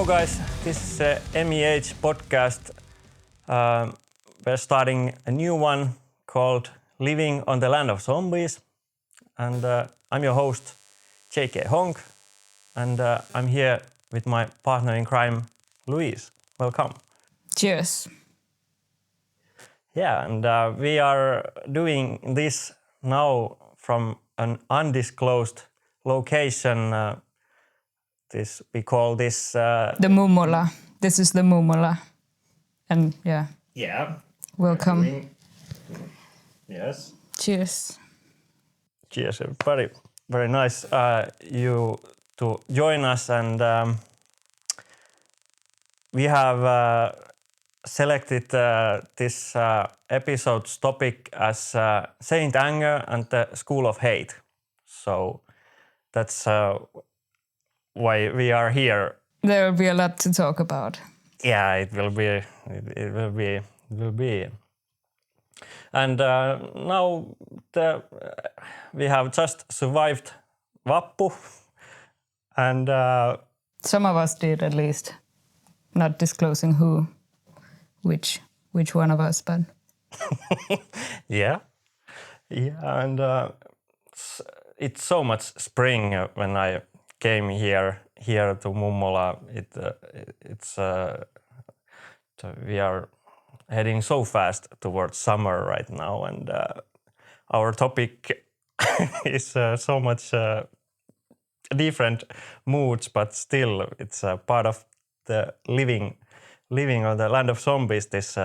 Hello guys, this is MEH podcast. We're starting a new one called Living on the Land of Zombies. And I'm your host, JkHonk. And I'm here with my partner in crime, Louise. Welcome. Cheers. Yeah, and we are doing this now from an undisclosed location. We call this... The Mummola. This is the Mummola. And yeah. Yeah. Welcome. Yes. Cheers. Cheers. Very, very nice you to join us. And we have selected this episode's topic as Saint Anger and the School of Hate. So that's why we are here. There will be a lot to talk about. Yeah, it will be. And now we have just survived Vappu, and some of us did, at least. Not disclosing which one of us, but yeah, and it's so much spring when I came here to Mummola. We are heading so fast towards summer right now, and our topic is so much different moods, but still it's part of the living on the land of zombies. This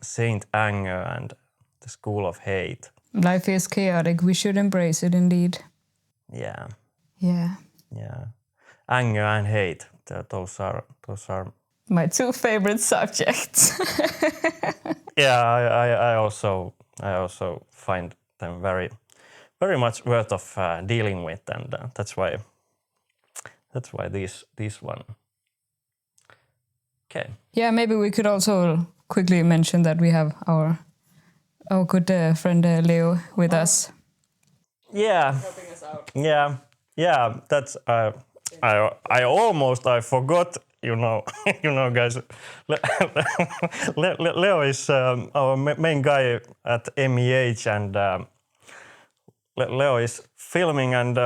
Saint Anger and the School of Hate. Life is chaotic. We should embrace it, indeed. Yeah. Yeah. Yeah. Anger and hate. Those are my two favorite subjects. Yeah, I also find them very, very much worth of dealing with, and that's why this one. Okay. Yeah, maybe we could also quickly mention that we have our good friend Leo with us. Yeah. Helping us out. Yeah. That's I forgot. You know, guys. Leo is our main guy at MEH, and Leo is filming and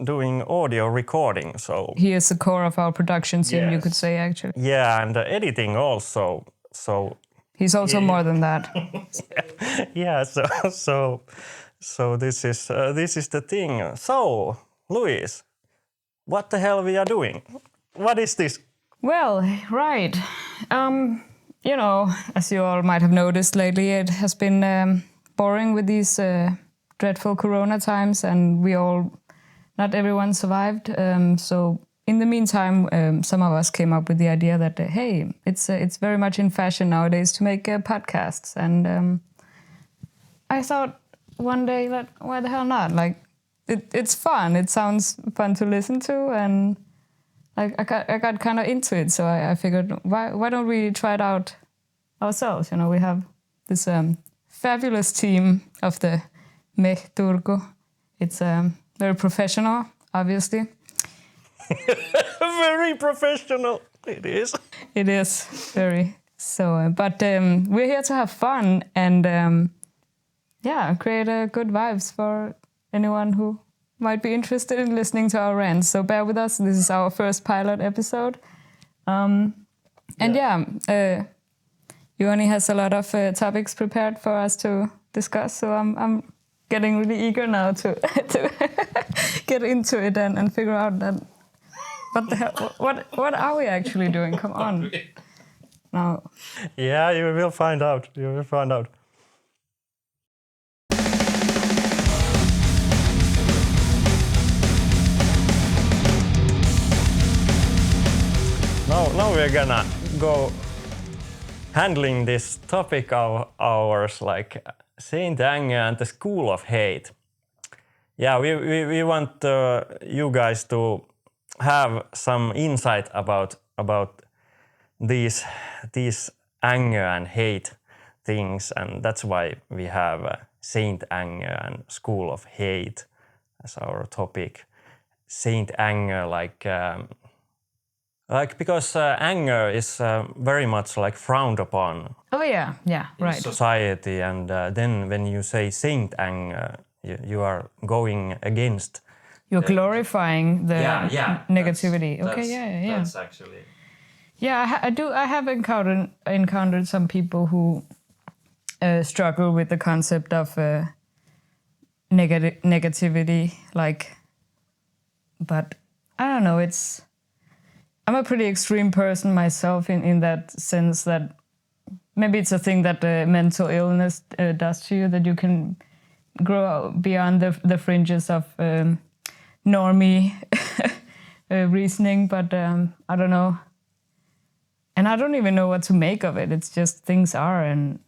doing audio recording. So he is the core of our production team, yes. You could say, actually. Yeah, and editing also. So he's also more than that. Yeah. So this is the thing. So, Louise, what the hell we are doing? What is this? Well, right. As you all might have noticed lately, it has been boring with these dreadful corona times, and not everyone survived. So in the meantime, some of us came up with the idea that, hey, it's very much in fashion nowadays to make podcasts. And I thought one day that, why the hell not? Like, it's fun. It sounds fun to listen to, and I got kind of into it, so I figured, why don't we try it out ourselves? We have this fabulous team of the MEH Turku. It's very professional, obviously. Very professional, it is. It is, very. So, but we're here to have fun and, create good vibes for anyone who might be interested in listening to our rants. So bear with us. This is our first pilot episode. Juoni has a lot of topics prepared for us to discuss. So I'm getting really eager now to get into it and figure out that what the hell, what are we actually doing? Come on. Now. Yeah, you will find out. Now we're gonna go handling this topic of ours, like Saint Anger and the School of Hate. Yeah, we want you guys to have some insight about these anger and hate things, and that's why we have Saint Anger and School of Hate as our topic. Saint Anger, like Like because anger is very much like frowned upon. Oh yeah, right. In society, and then when you say saint anger, you are going against. You're glorifying the negativity. That's actually. Yeah, I have encountered some people who struggle with the concept of negativity, like. But I don't know. I'm a pretty extreme person myself in that sense that maybe it's a thing that mental illness does to you, that you can grow beyond the fringes of normie reasoning. But I don't know. And I don't even know what to make of it. It's just things are, and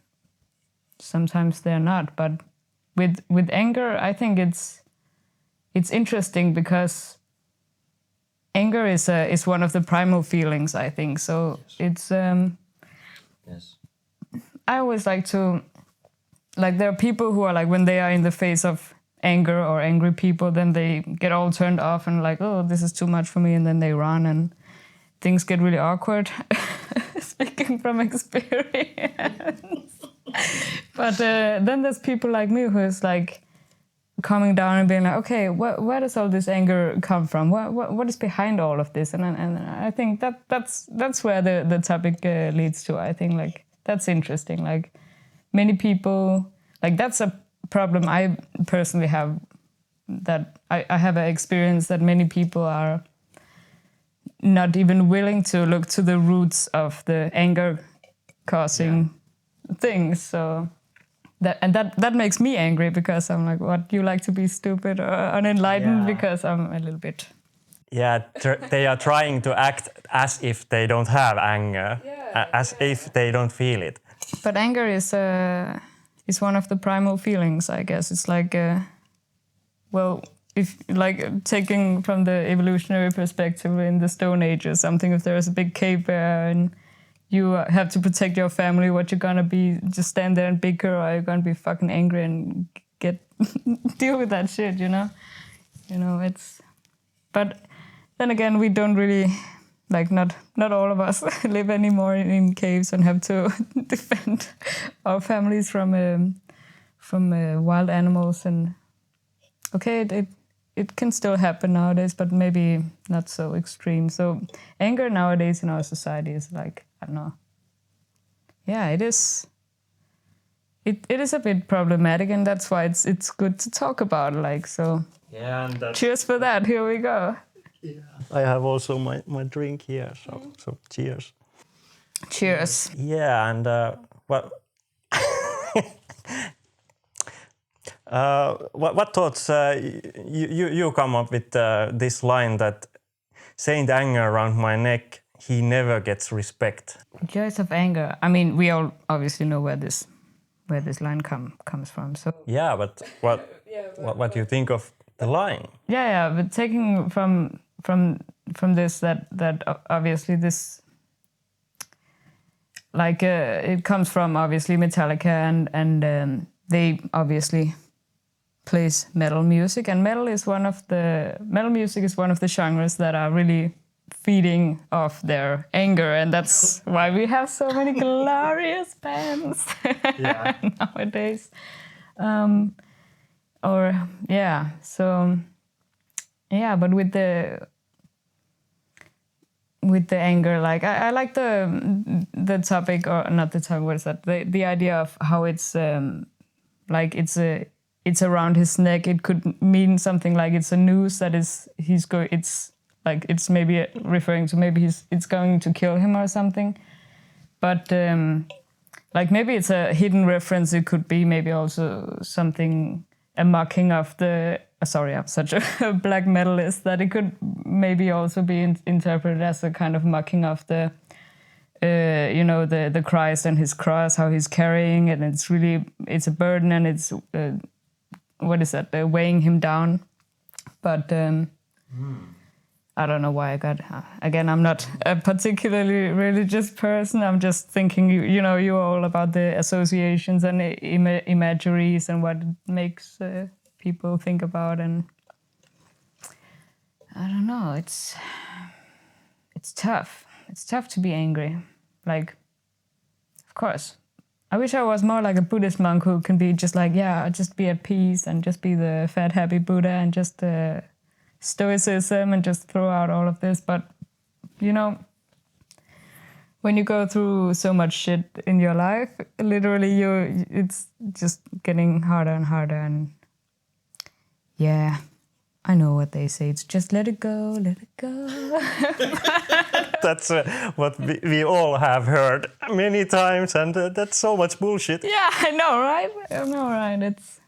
sometimes they're not. But with anger, I think it's interesting because anger is one of the primal feelings, I think. So it's Yes. I always like to, like, there are people who are like, when they are in the face of anger or angry people, then they get all turned off and like, oh, this is too much for me, and then they run and things get really awkward. Speaking from experience. But then there's people like me who is like coming down and being like, okay, where does all this anger come from? What is behind all of this? And I think that's where the topic leads to. I think like that's interesting. Like many people, like that's a problem I personally have, that I have an experience that many people are not even willing to look to the roots of the anger causing things. So that makes me angry, because I'm like, what, you like to be stupid or unenlightened? Because I'm a little bit. Yeah, they are trying to act as if they don't have anger, as if they don't feel it. But anger is one of the primal feelings, I guess. It's like, well, if like taking from the evolutionary perspective in the Stone Age or something, if there's a big cave bear and you have to protect your family, what you're gonna be, just stand there and bicker, or you're gonna be fucking angry and deal with that shit, you know? It's, but then again, we don't really, like, not all of us live anymore in caves and have to defend our families from wild animals. And okay, it can still happen nowadays, but maybe not so extreme. So anger nowadays in our society is like, I don't know. Yeah, it is. It is a bit problematic, and that's why it's good to talk about. Like, so. Yeah, and cheers for that. Here we go. Yeah, I have also my drink here. So cheers. Cheers. Yeah, and what thoughts you come up with this line that Saint anger around my neck, he never gets respect. Joys of anger. I mean, we all obviously know where this line comes from. So yeah, but what do you think of the line? Yeah, but taking from this that obviously this, like it comes from obviously Metallica, and they obviously plays metal music, and metal music is one of the genres that are really feeding off their anger, and that's why we have so many glorious bands nowadays. But with the anger, like I like the topic, or not the topic, what is that? The idea of how it's like it's around his neck. It could mean something like it's a noose that it's maybe referring to it's going to kill him or something. But like maybe it's a hidden reference. It could be maybe also something, a mocking of the. Sorry, I'm such a black metalist, that it could maybe also be interpreted as a kind of mocking of the, the Christ and his cross, how he's carrying it, and it's a burden, and it's weighing him down. But I don't know why I got. Again, I'm not a particularly religious person. I'm just thinking, you're all about the associations and imageries and what it makes people think about, and I don't know. It's it's tough. It's tough to be angry. Like, of course. I wish I was more like a Buddhist monk who can be just like, yeah, just be at peace and just be the fat, happy Buddha and just stoicism and just throw out all of this. But, you know, when you go through so much shit in your life, literally it's just getting harder and harder. And yeah, I know what they say. It's just let it go, let it go. That's what we all have heard many times, and that's so much bullshit. Yeah, I know, right? It's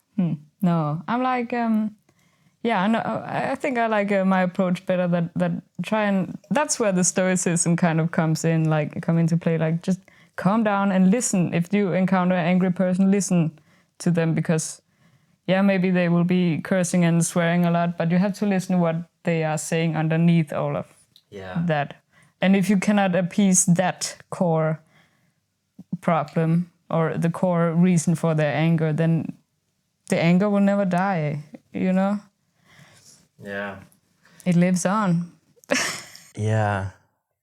no. I'm like, yeah, no. I think I like my approach better. That try and that's where the stoicism kind of come into play. Like, just calm down and listen. If you encounter an angry person, listen to them, because yeah, maybe they will be cursing and swearing a lot, but you have to listen to what they are saying underneath all of that. And if you cannot appease that core problem or the core reason for their anger, then the anger will never die, you know? Yeah. It lives on. Yeah.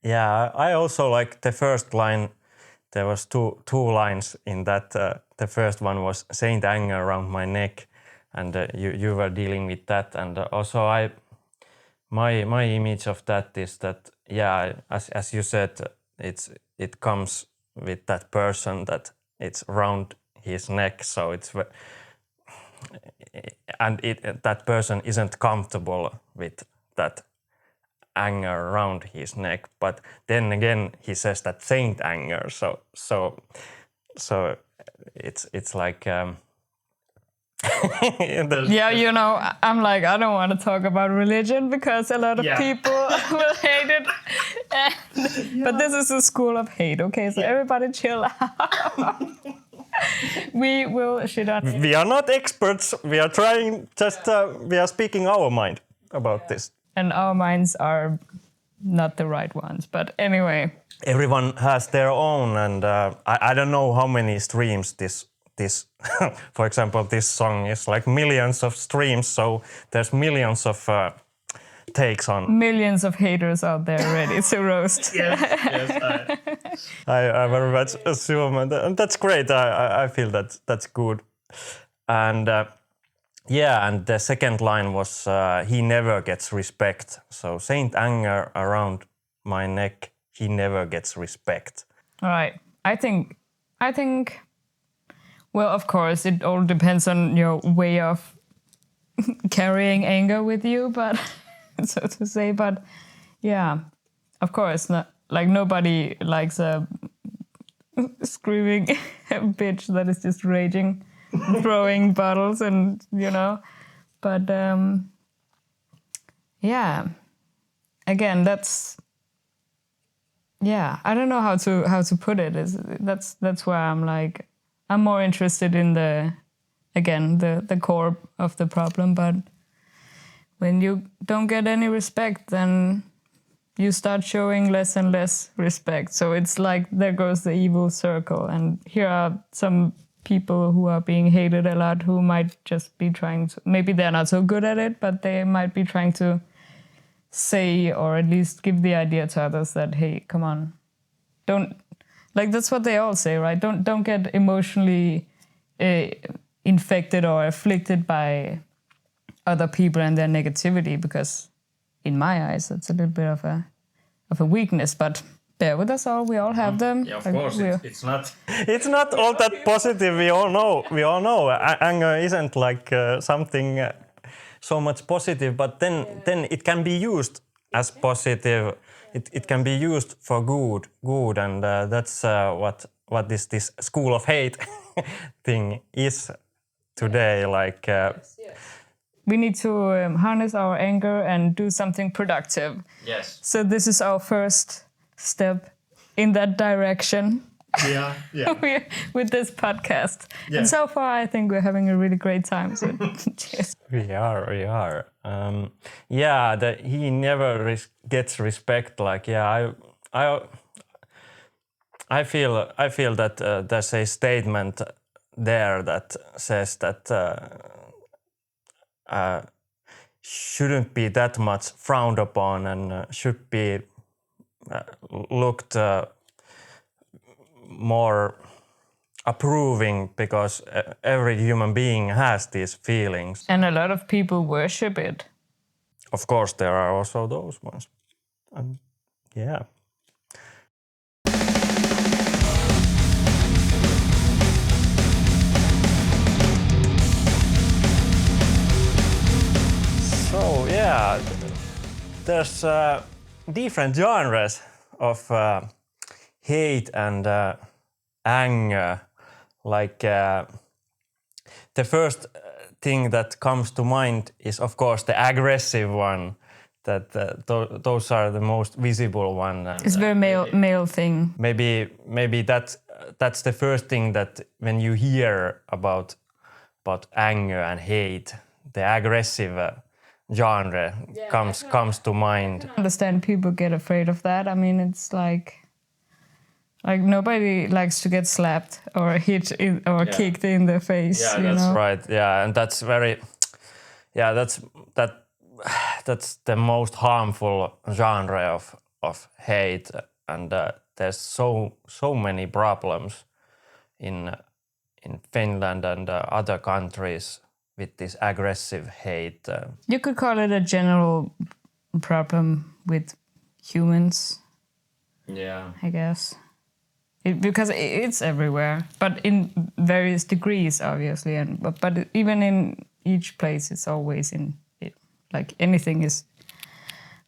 I also like the first line. There was two lines in that. The first one was "Saint anger around my neck," and you were dealing with that. And also my image of that is that, yeah, as you said, it comes with that person that it's around his neck, so that person isn't comfortable with that anger around his neck. But then again, he says that saint anger, so it's like. Yeah, you know, I'm like, I don't want to talk about religion because a lot of people will hate it. But this is a school of hate, okay? So everybody chill out. We will shit on it. We are not experts. We are trying, we are speaking our mind about this. And our minds are not the right ones. But anyway. Everyone has their own, and I don't know how many streams this for example, this song is like millions of streams, so there's millions of takes on. Millions of haters out there ready to roast. Yes, I very much assume, and that's great. I feel that's good. And and the second line was he never gets respect. So saint anger around my neck, he never gets respect. All right. I think. Well, of course, it all depends on your way of carrying anger with you, but so to say. But yeah, of course, like nobody likes a screaming bitch that is just raging, throwing bottles, and you know. But yeah, again, that's. Yeah, I don't know how to put it. That's where I'm like. I'm more interested in the core of the problem, but when you don't get any respect, then you start showing less and less respect. So it's like there goes the evil circle. And here are some people who are being hated a lot who might just be trying to, maybe they're not so good at it, but they might be trying to say or at least give the idea to others that, hey, come on, don't. Like, that's what they all say, right? Don't get emotionally infected or afflicted by other people and their negativity, because in my eyes, that's a little bit of a weakness. But bear with us all. We all have them. Yeah, of course. It's not all that positive. We all know. Anger isn't like something so much positive, but then it can be used as positive. It can be used for good, and that's what this school of hate thing is today. Like we need to harness our anger and do something productive. Yes. So this is our first step in that direction. Yeah. With this podcast. Yeah. And so far, I think we're having a really great time. So cheers. We are. He never gets respect. Like, I feel that there's a statement there that says that shouldn't be that much frowned upon and should be looked more approving because every human being has these feelings. And a lot of people worship it. Of course, there are also those ones. Yeah. So yeah, there's different genres of hate and anger. Like the first thing that comes to mind is, of course, the aggressive one. That those are the most visible one. And, it's very male thing. Maybe that's the first thing that when you hear about anger and hate, the aggressive genre comes to mind. I understand people get afraid of that. I mean, it's like nobody likes to get slapped or hit or kicked in the face. Yeah, you that's know? right. Yeah, and that's very. Yeah, that's the most harmful genre of hate, and there's so many problems in Finland and other countries with this aggressive hate. You could call it a general problem with humans. Yeah. I guess. Because it's everywhere, but in various degrees, obviously. But even in each place, it's always in it. Like anything is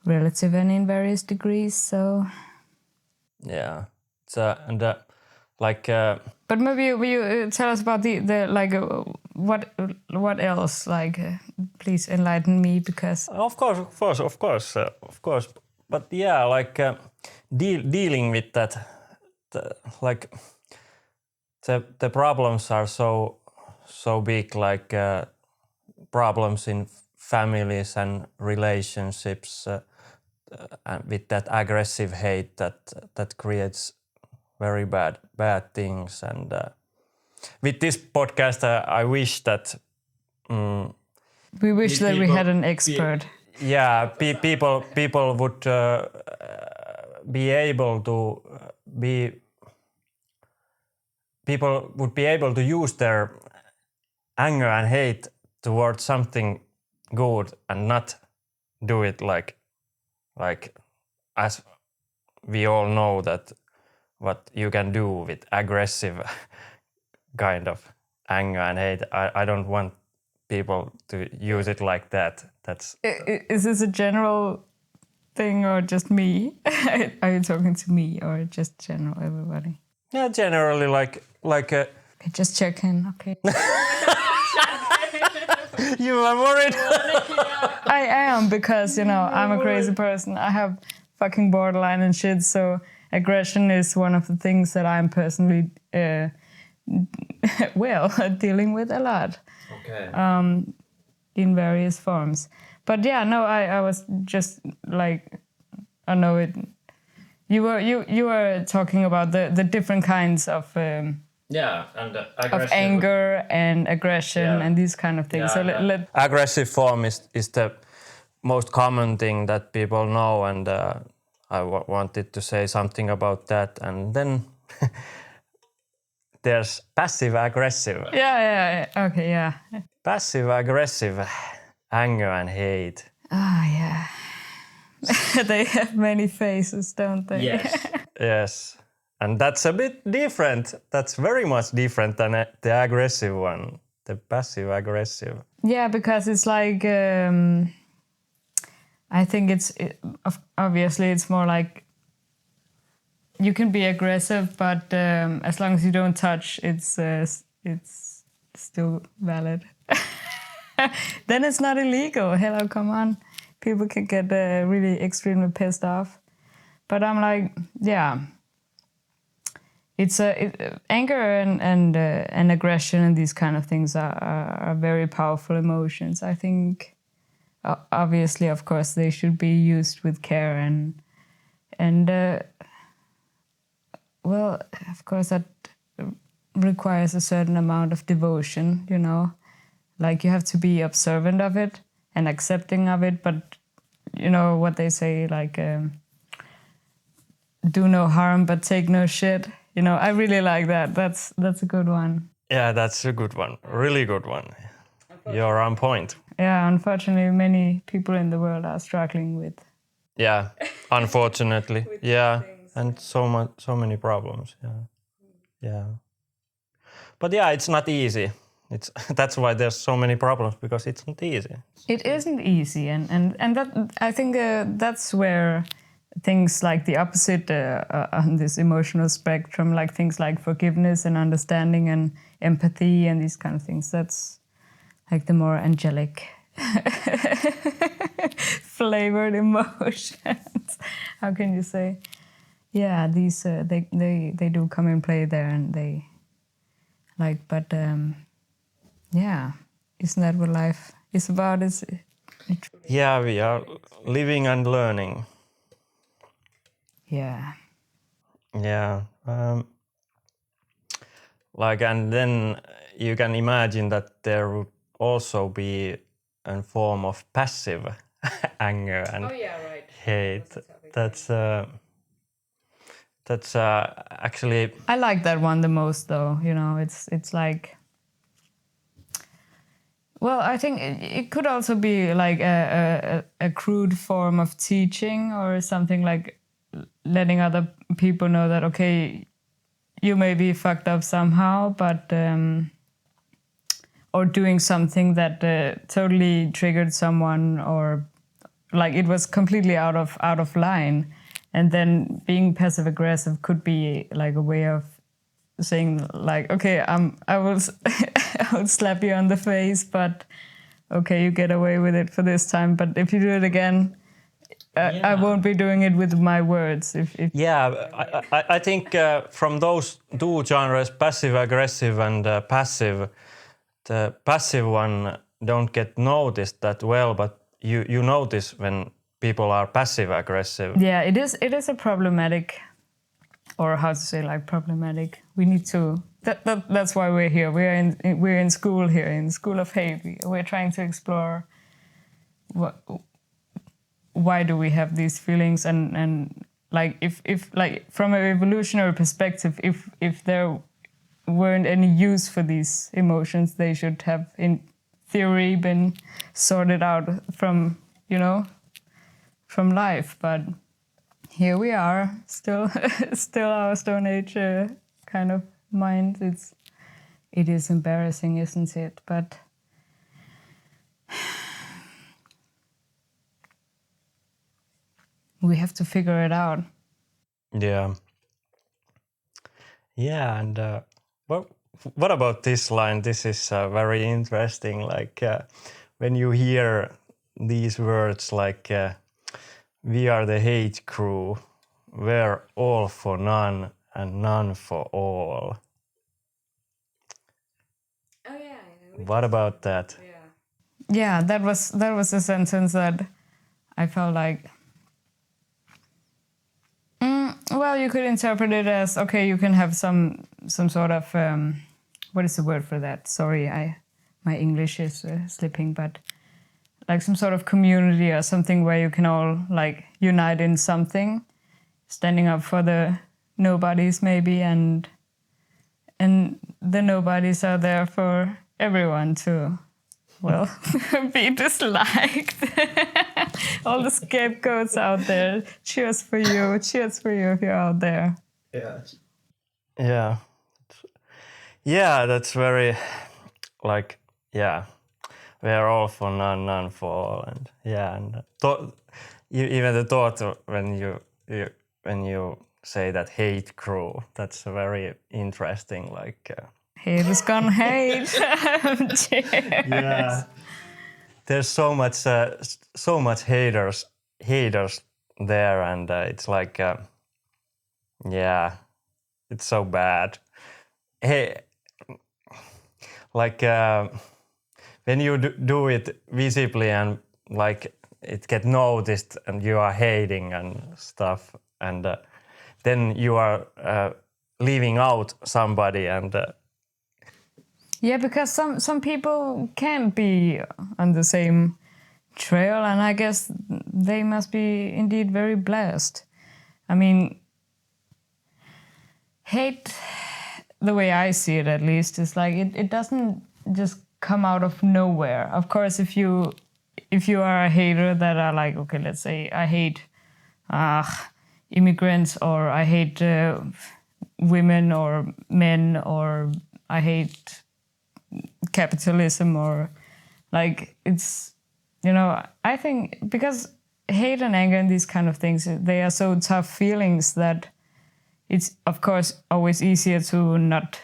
relative and in various degrees. So. Yeah. And like. But maybe you tell us about the like what else, like please enlighten me, because. Of course. But yeah, like dealing with that. Like the problems are so big, like problems in families and relationships, and with that aggressive hate that creates very bad things. And with this podcast, I wish that we wish that we had an expert. People would be able to people would be able to use their anger and hate towards something good and not do it like as we all know that what you can do with aggressive kind of anger and hate. I don't want people to use it like that. That's. Is this a general thing or just me? Are you talking to me or just general everybody? Yeah, generally like. Okay, just checking. Okay. You are worried. I am, because I'm a crazy person. I have fucking borderline and shit. So aggression is one of the things that I'm personally dealing with a lot. Okay. In various forms. But yeah, no, I was just like, I know it. You were talking about the different kinds of. And of anger and aggression and these kind of things. Yeah, so let aggressive form is the most common thing that people know, and I wanted to say something about that. And then there's passive aggressive. Yeah. Okay, yeah. Passive aggressive anger and hate. Yeah. They have many faces, don't they? Yes. Yes. And that's a bit different. That's very much different than the aggressive one, the passive aggressive. Yeah, because it's like, I think obviously it's more like you can be aggressive, but as long as you don't touch, it's still valid. Then it's not illegal. Hello, come on. People can get really extremely pissed off. But I'm like, yeah. It's anger and aggression and these kind of things are very powerful emotions. I think, obviously, of course, they should be used with care and well, of course, that requires a certain amount of devotion. Like you have to be observant of it and accepting of it. But you know what they say, like. do no harm but take no shit. You know, I really like that. That's a good one. Yeah, that's a good one. Really good one. You're on point. Yeah, unfortunately, many people in the world are struggling with. Yeah, unfortunately. Yeah, and so many problems. Yeah, yeah. But yeah, it's not easy. It's that's why there's so many problems, because it's not easy. It isn't easy, and that I think that's where things like the opposite on this emotional spectrum, like things like forgiveness and understanding and empathy and these kind of things, that's like the more angelic flavored emotions. How can you say? Yeah, these they do come in play there, and they like, but yeah, isn't that what life is about? Yeah, we are living and learning. Yeah. Yeah. Like, and then you can imagine that there would also be a form of passive anger and hate. That's actually. I like that one the most, though. You know, it's like. Well, I think it could also be like a crude form of teaching, or something like letting other people know that, okay, you may be fucked up somehow, but or doing something that totally triggered someone, or like it was completely out of line, and then being passive aggressive could be like a way of saying like, okay, I will I will slap you on the face, but okay, you get away with it for this time, but if you do it again, I won't be doing it with my words. Yeah, I think from those two genres, passive aggressive and passive, the passive one don't get noticed that well, but you notice when people are passive aggressive. Yeah, it is a problematic, or how to say, like, problematic. We need to. That's why we're here. We're in school here, in School of Hate. We're trying to explore why do we have these feelings, and like if like from an evolutionary perspective, if there weren't any use for these emotions, they should have in theory been sorted out from, you know, from life. But here we are, still our Stone Age kind of mind. It is embarrassing, isn't it? But we have to figure it out. Yeah. Yeah, and what about this line? This is very interesting. Like when you hear these words, like "We are the hate crew, we're all for none and none for all." Oh yeah. What about that? Yeah, that was a sentence that I felt like. Well, you could interpret it as, okay, you can have some sort of what is the word for that? Sorry, my English is slipping, but like some sort of community or something where you can all like unite in something, standing up for the nobodies maybe, and the nobodies are there for everyone to, well, be disliked. All the scapegoats out there. Cheers for you. Cheers for you if you're out there. Yeah. Yeah. Yeah, that's very, like, yeah. We're all for none, none for all, and yeah, and even the thought when you say that hate crew, that's very interesting. Like, Haters gonna hate. yeah, there's so much haters there, and it's like, yeah, it's so bad. Hey, like. When you do it visibly and like it get noticed and you are hating and stuff, and then you are leaving out somebody, and Yeah, because some people can't be on the same trail, and I guess they must be indeed very blessed. I mean, hate, the way I see it at least, is like it doesn't just come out of nowhere. Of course, if you are a hater that are like, okay, let's say I hate immigrants, or I hate women or men, or I hate capitalism, or like it's, I think because hate and anger and these kind of things, they are so tough feelings that it's of course always easier to not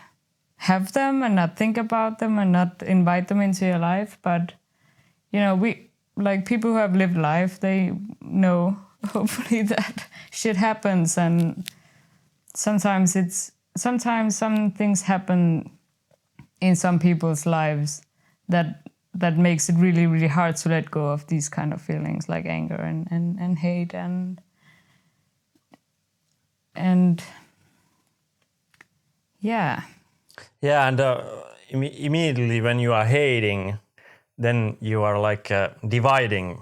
have them and not think about them and not invite them into your life. But we, like, people who have lived life, they know hopefully that shit happens, and sometimes some things happen in some people's lives that makes it really, really hard to let go of these kind of feelings like anger and hate and yeah. Yeah, and immediately when you are hating, then you are like dividing.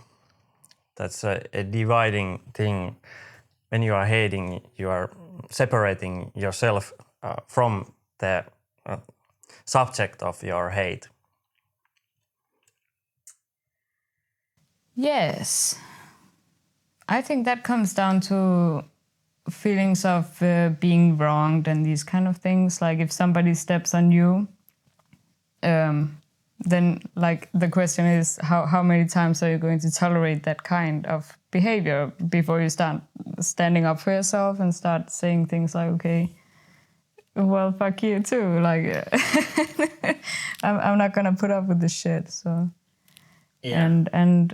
That's a dividing thing. When you are hating, you are separating yourself from the subject of your hate. Yes. I think that comes down to feelings of being wronged and these kind of things. Like if somebody steps on you, then like the question is how many times are you going to tolerate that kind of behavior before you start standing up for yourself and start saying things like, okay, well, fuck you too. Like I'm not gonna put up with this shit. So yeah. And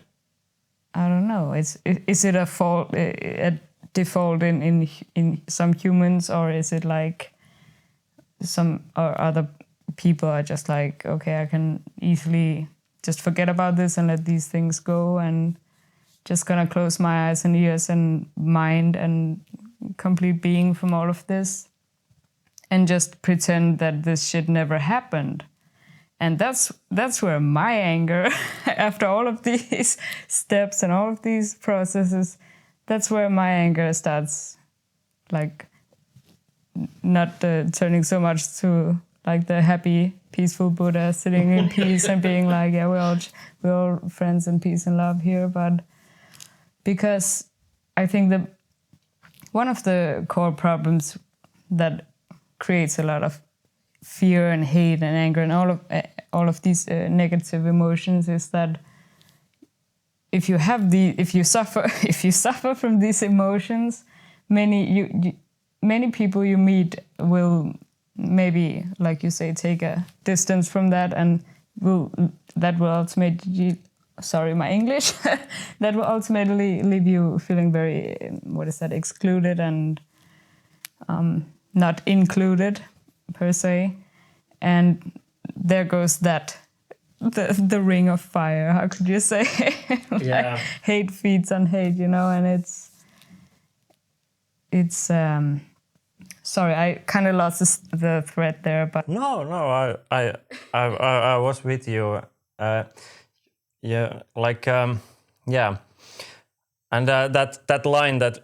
I don't know. Is it a default in some humans, or is it like some or other people are just like, okay, I can easily just forget about this and let these things go, and just gonna close my eyes and ears and mind and complete being from all of this, and just pretend that this shit never happened. And that's where my anger, after all of these steps and all of these processes, that's where my anger starts, like, not turning so much to like the happy, peaceful Buddha sitting in peace and being like, yeah, we're all friends and peace and love here. But because I think that one of the core problems that creates a lot of fear and hate and anger and all of these negative emotions is that if you suffer from these emotions, many people you meet will maybe, like you say, take a distance from that, and that will ultimately, sorry, my English, that will ultimately leave you feeling very, excluded and not included per se. And there goes that, the ring of fire, how could you say? Yeah. Hate feeds on hate, and it's sorry, I kind of lost the thread there, but No, I was with you. Yeah, like yeah, and that line that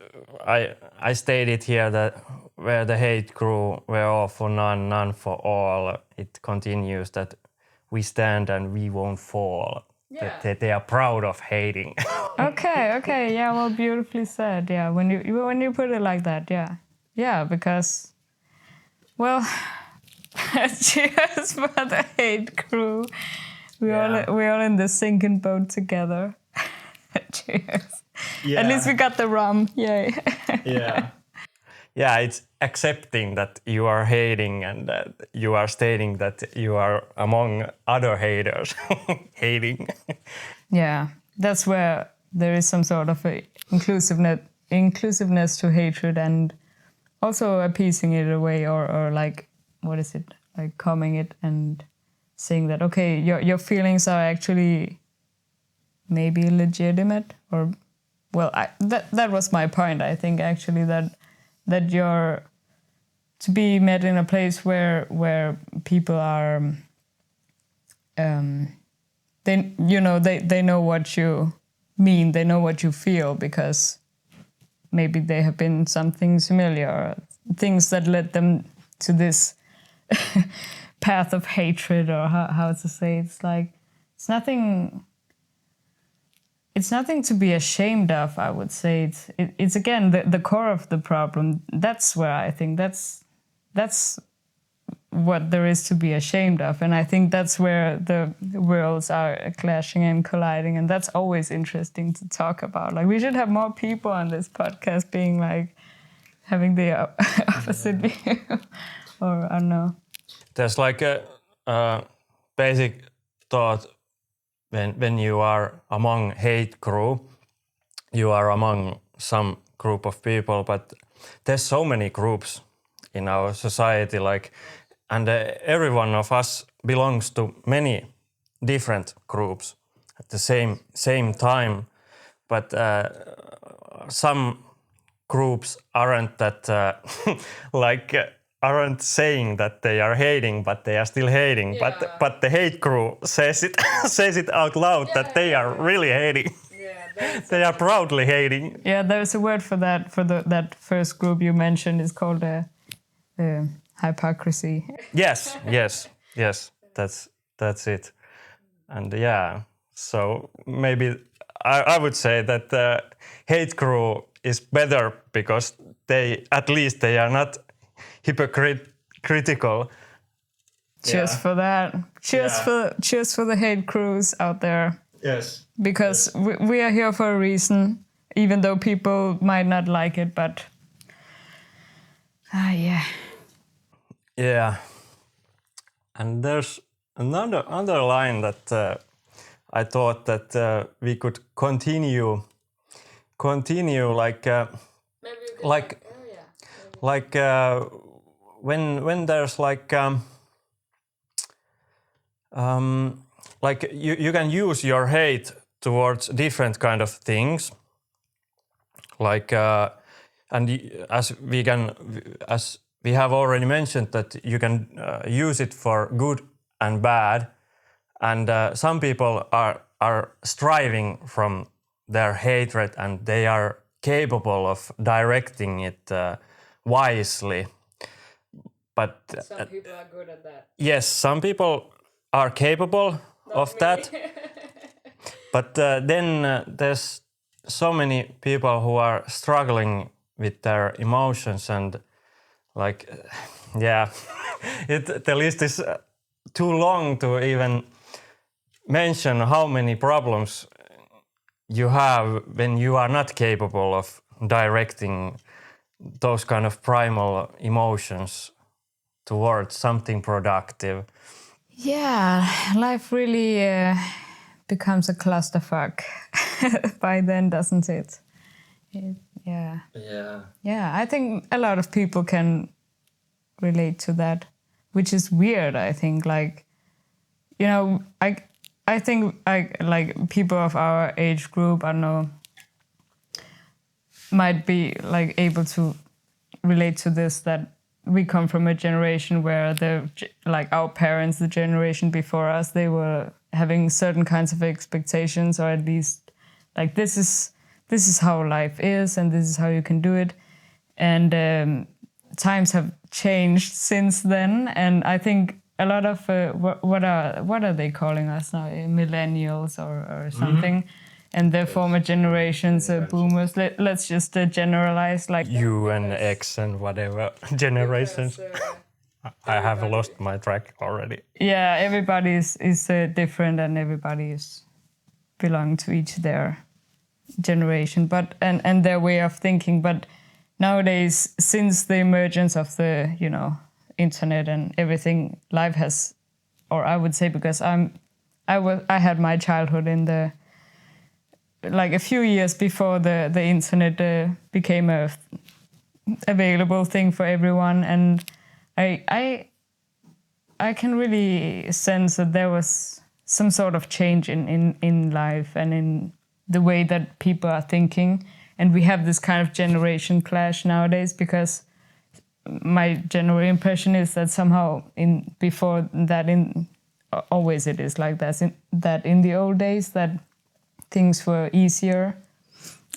I stated here, that where the hate grew, where all for none, none for all. It continues that we stand and we won't fall. Yeah. That they are proud of hating. Okay, yeah, well, beautifully said. Yeah, when you put it like that, yeah, because, well, cheers for the hate crew. We're all in the sinking boat together. Cheers. Yeah. At least we got the rum. Yay. Yeah. Yeah, it's accepting that you are hating, and that you are stating that you are among other haters hating. Yeah, that's where there is some sort of a inclusiveness to hatred, and also appeasing it away, or like, what is it, like calming it and saying that, okay, your feelings are actually maybe legitimate, or, well, that was my point. I think actually that you're to be met in a place where people are they know what you mean, they know what you feel, because maybe they have been something similar, or things that led them to this path of hatred, or how to say. It's like it's nothing to be ashamed of, I would say. It's again the core of the problem. That's where I think that's what there is to be ashamed of, and I think that's where the worlds are clashing and colliding, and that's always interesting to talk about. Like, we should have more people on this podcast being like having the opposite view, or I don't know. There's like a basic thought when you are among hate group, you are among some group of people, but there's so many groups in our society, like, and every one of us belongs to many different groups at the same time, but some groups aren't that aren't saying that they are hating, but they are still hating. Yeah. But the hate group says it out loud that they are really hating. Yeah, they are proudly hating. Yeah, there's a word for that. That first group you mentioned is called hypocrisy. Yes. That's it. And yeah, so maybe I would say that the hate group is better because they are not hypocritical. Cheers for that. Cheers for the hate crews out there. Yes. Because we are here for a reason, even though people might not like it, but yeah. Yeah. And there's another line that I thought that we could continue like when there's like you can use your hate towards different kind of things, like and as we have already mentioned that you can use it for good and bad, and some people are striving from their hatred and they are capable of directing it wisely. But some people are good at that. yes, some people are capable of that. But then there's so many people who are struggling with their emotions, and like, yeah, the list is too long to even mention how many problems you have when you are not capable of directing those kind of primal emotions towards something productive. Yeah, life really becomes a clusterfuck by then, doesn't it? Yeah. Yeah, I think a lot of people can relate to that, which is weird, I think. Like, you know, I think like people of our age group, I don't know, might be like able to relate to this, that we come from a generation where our parents, the generation before us, they were having certain kinds of expectations, or at least like this is how life is and this is how you can do it. And times have changed since then, and I think a lot of what are they calling us now, millennials or something. Mm-hmm. And the former generations, boomers, let's just generalize like U and X and whatever generations. I have lost my track already. Yeah, everybody is different, and everybody is belong to each their generation, but and their way of thinking. But nowadays, since the emergence of the internet and everything, life has, or I would say, because I had my childhood in the like a few years before the internet became a available thing for everyone, and I can really sense that there was some sort of change in life and in the way that people are thinking, and we have this kind of generation clash nowadays, because my general impression is that somehow before that always it is like that in the old days that things were easier,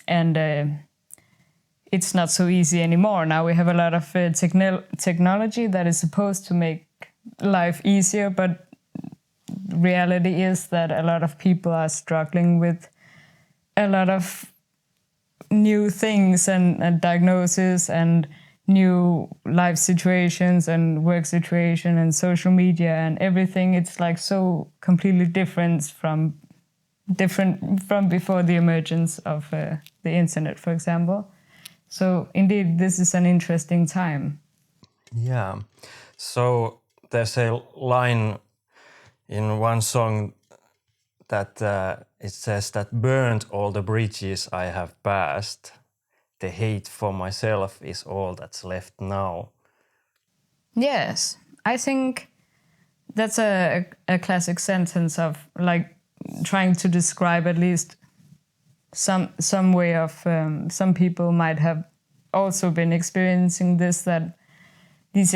and it's not so easy anymore. Now we have a lot of technology that is supposed to make life easier, but reality is that a lot of people are struggling with a lot of new things and diagnoses and new life situations and work situation and social media and everything. It's like so completely different from before the emergence of the internet, for example. So indeed, this is an interesting time. Yeah. So there's a line in one song that it says that burned all the bridges I have passed. The hate for myself is all that's left now. Yes, I think that's a classic sentence of like trying to describe at least some way of some people might have also been experiencing this, that these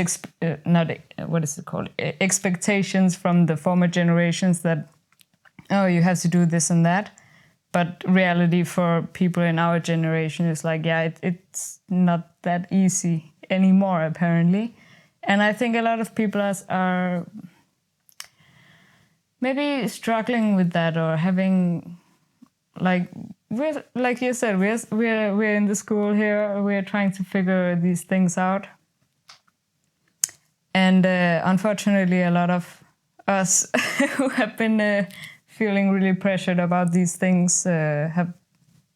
expectations from the former generations that, oh, you have to do this and that. But reality for people in our generation is like, yeah, it's not that easy anymore, apparently. And I think a lot of people are maybe struggling with that, or having, like you said, we're in the school here, we're trying to figure these things out. And unfortunately, a lot of us who have been feeling really pressured about these things have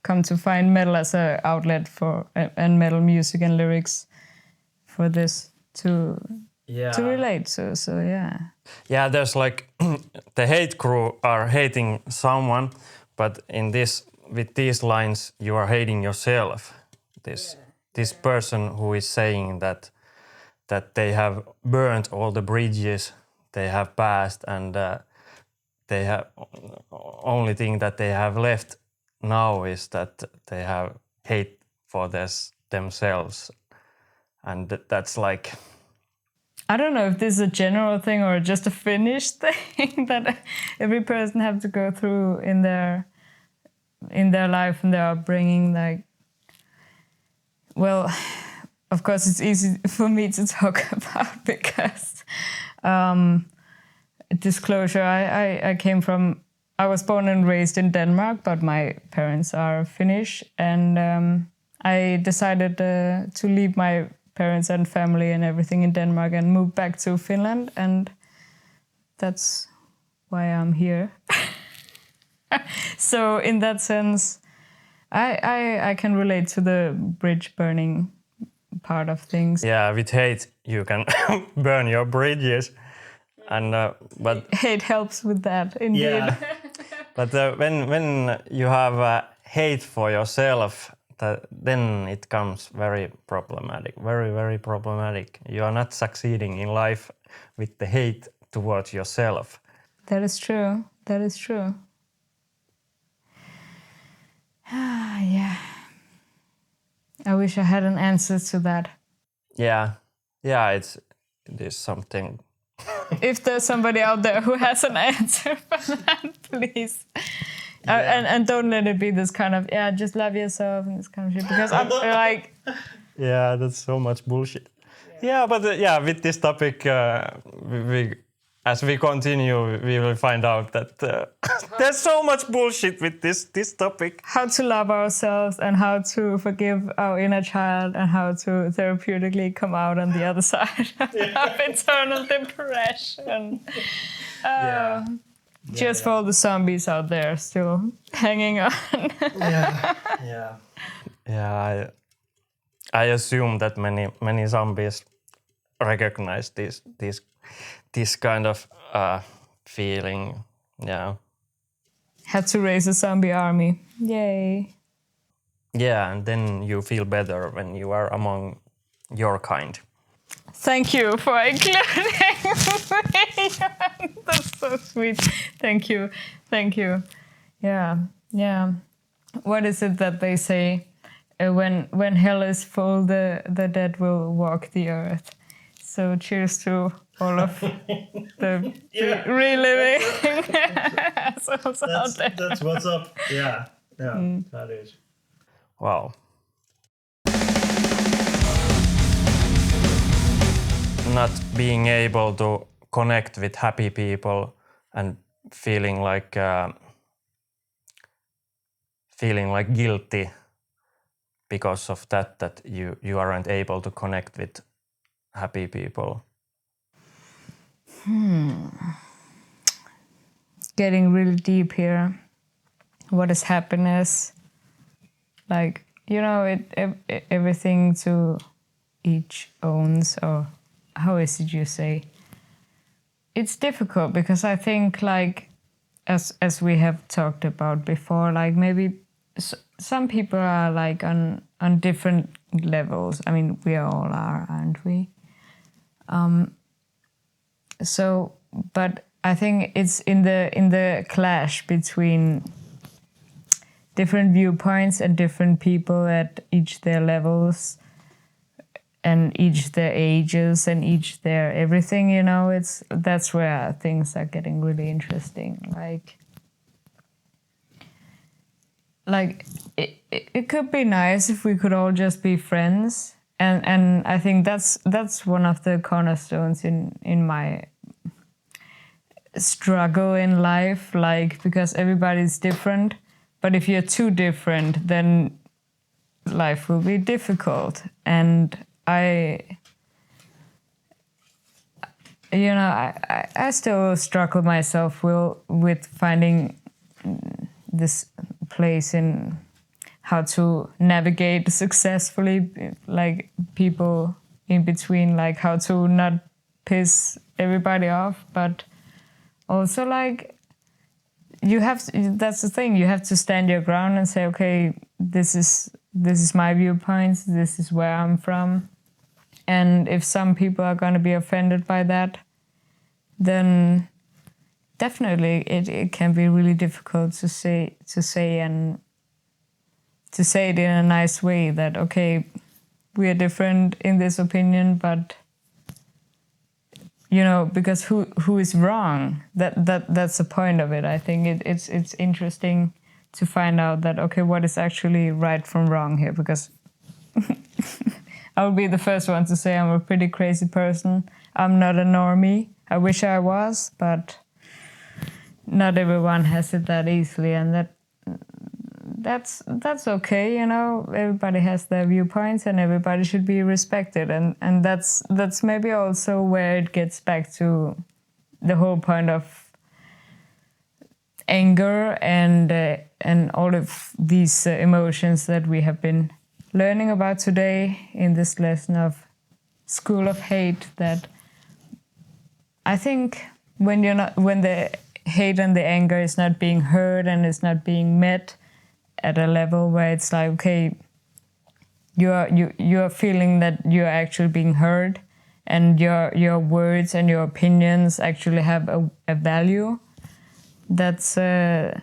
come to find metal as an outlet for and metal music and lyrics for this to relate. So yeah. Yeah, there's like the hate crew are hating someone, but with these lines you are hating yourself. This person who is saying that they have burned all the bridges they have passed, and they have only thing that they have left now is that they have hate for themselves, and that's like, I don't know if this is a general thing or just a Finnish thing that every person have to go through in their life and their upbringing. Like, well, of course, it's easy for me to talk about because disclosure, I was born and raised in Denmark, but my parents are Finnish, and I decided to leave my parents and family and everything in Denmark and move back to Finland, and that's why I'm here. So in that sense, I can relate to the bridge burning part of things. yeah, with hate you can burn your bridges, and but hate helps with that, indeed. yeah. But when you have hate for yourself, then it comes very problematic, very problematic. You are not succeeding in life with the hate towards yourself. That is true. That is true. Yeah. I wish I had an answer to that. Yeah, it is something. If there's somebody out there who has an answer for that, please. Yeah. And don't let it be this kind of, just love yourself and this kind of shit. Because I'm like... Yeah, that's so much bullshit. Yeah, but with this topic, as we continue, we will find out that there's so much bullshit with this topic. How to love ourselves and how to forgive our inner child and how to therapeutically come out on the other side of eternal depression. Cheers for all the zombies out there still hanging on. Yeah, I assume that many zombies recognize this kind of feeling. Yeah. Had to raise a zombie army. Yay. Yeah, and then you feel better when you are among your kind. Thank you for including me. That's so sweet. Thank you. Yeah. What is it that they say? When hell is full, the dead will walk the earth. So cheers to all of the reliving assholes out there. That's what's up. Yeah, that is. Wow. not being able to connect with happy people and feeling like guilty because of that you aren't able to connect with happy people? Getting really deep here. What is happiness? Like, everything to each owns, or how is it you say? It's difficult because I think, like, as we have talked about before, like maybe some people are like on different levels. I mean, we all are, aren't we? So, but I think it's in the clash between different viewpoints and different people at each their levels and each their ages and each their everything, that's where things are getting really interesting. Like it could be nice if we could all just be friends, and I think that's one of the cornerstones in my struggle in life, like, because everybody's different, but if you're too different, then life will be difficult. And I still struggle myself with finding this place in how to navigate successfully, like, people in between, like how to not piss everybody off, but also, like, that's the thing, you have to stand your ground and say, okay, this is my viewpoint, this is where I'm from. And if some people are going to be offended by that, then definitely it can be really difficult to say it in a nice way, that, okay, we are different in this opinion, but because who is wrong? That's the point of it. I think it's interesting to find out that, okay, what is actually right from wrong here? Because I would be the first one to say I'm a pretty crazy person. I'm not a normie. I wish I was, but not everyone has it that easily, and that's okay. Everybody has their viewpoints, and everybody should be respected, and that's maybe also where it gets back to the whole point of anger and all of these emotions that we have been learning about today in this lesson of School of Hate. That I think when the hate and the anger is not being heard and is not being met at a level where it's like, okay, you are feeling that you're actually being heard, and your words and your opinions actually have a value. That's where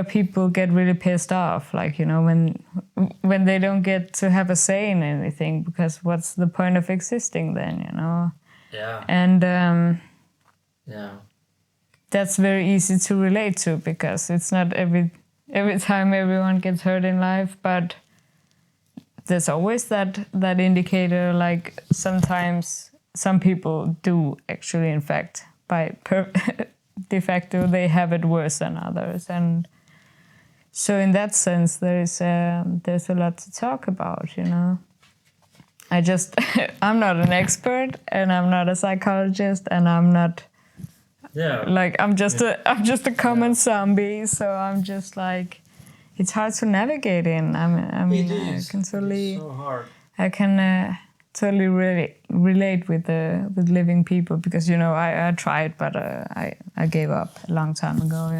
people get really pissed off, like, when they don't get to have a say in anything, because what's the point of existing then, Yeah. And yeah, that's very easy to relate to, because it's not every time everyone gets hurt in life, but there's always that indicator, like, sometimes some people do actually, in fact, de facto, they have it worse than others. And so in that sense, there's a lot to talk about, I'm not an expert, and I'm not a psychologist, and I'm not, I'm just a common zombie. So I'm just like, it's hard to navigate in. I mean, I can totally, it's so hard. I can totally relate with living people, because I tried, but I gave up a long time ago.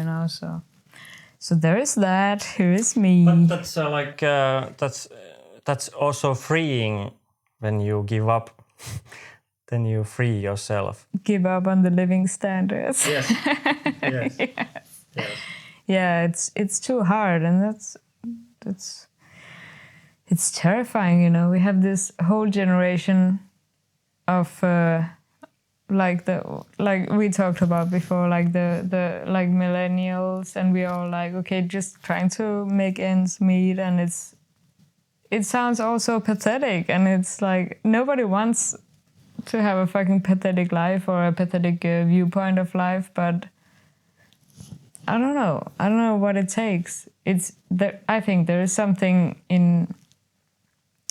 So there is that. Here is me. But that's that's also freeing when you give up. Then you free yourself. Give up on the living standards. Yes. Yes. Yes. Yeah, it's too hard, and it's terrifying. We have this whole generation of like we talked about before, like the like millennials, and we are like, okay, just trying to make ends meet, and it sounds also pathetic, and it's like nobody wants to have a fucking pathetic life or a pathetic viewpoint of life, but I don't know what it takes. I think there is something in,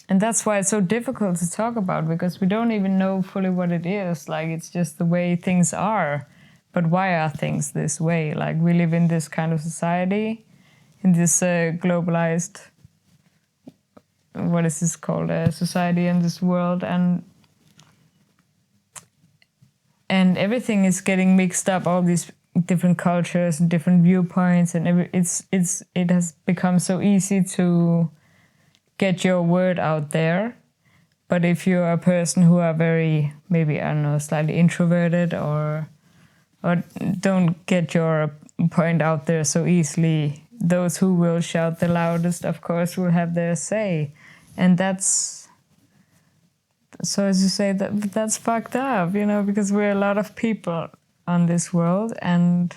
and that's why it's so difficult to talk about, because we don't even know fully what it is. Like, it's just the way things are. But why are things this way? Like, we live in this kind of society, in this globalized, what is this called, society in this world, and everything is getting mixed up. All these different cultures and different viewpoints, and it has become so easy to get your word out there. But if you're a person who are very, maybe, I don't know, slightly introverted or don't get your point out there so easily, those who will shout the loudest, of course, will have their say. And that's, so as you say, that's fucked up, you know, because we're a lot of people on this world, and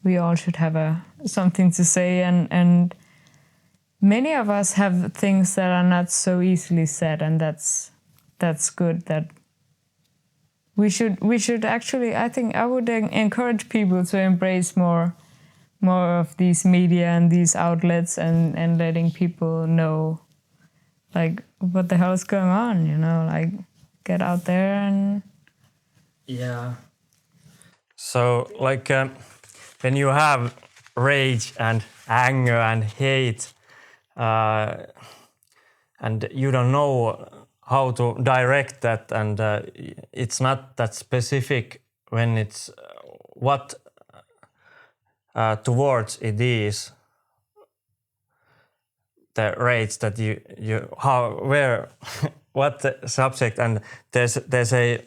we all should have something to say, and many of us have things that are not so easily said, and that's good. That we should actually, I think I would encourage people to embrace more of these media and these outlets, and letting people know, like, what the hell is going on, you know, like, get out there and... Yeah. So, like, when you have rage and anger and hate, and you don't know how to direct that, and it's not that specific when it's what towards it is, the rage that you how, where, what the subject, and there's a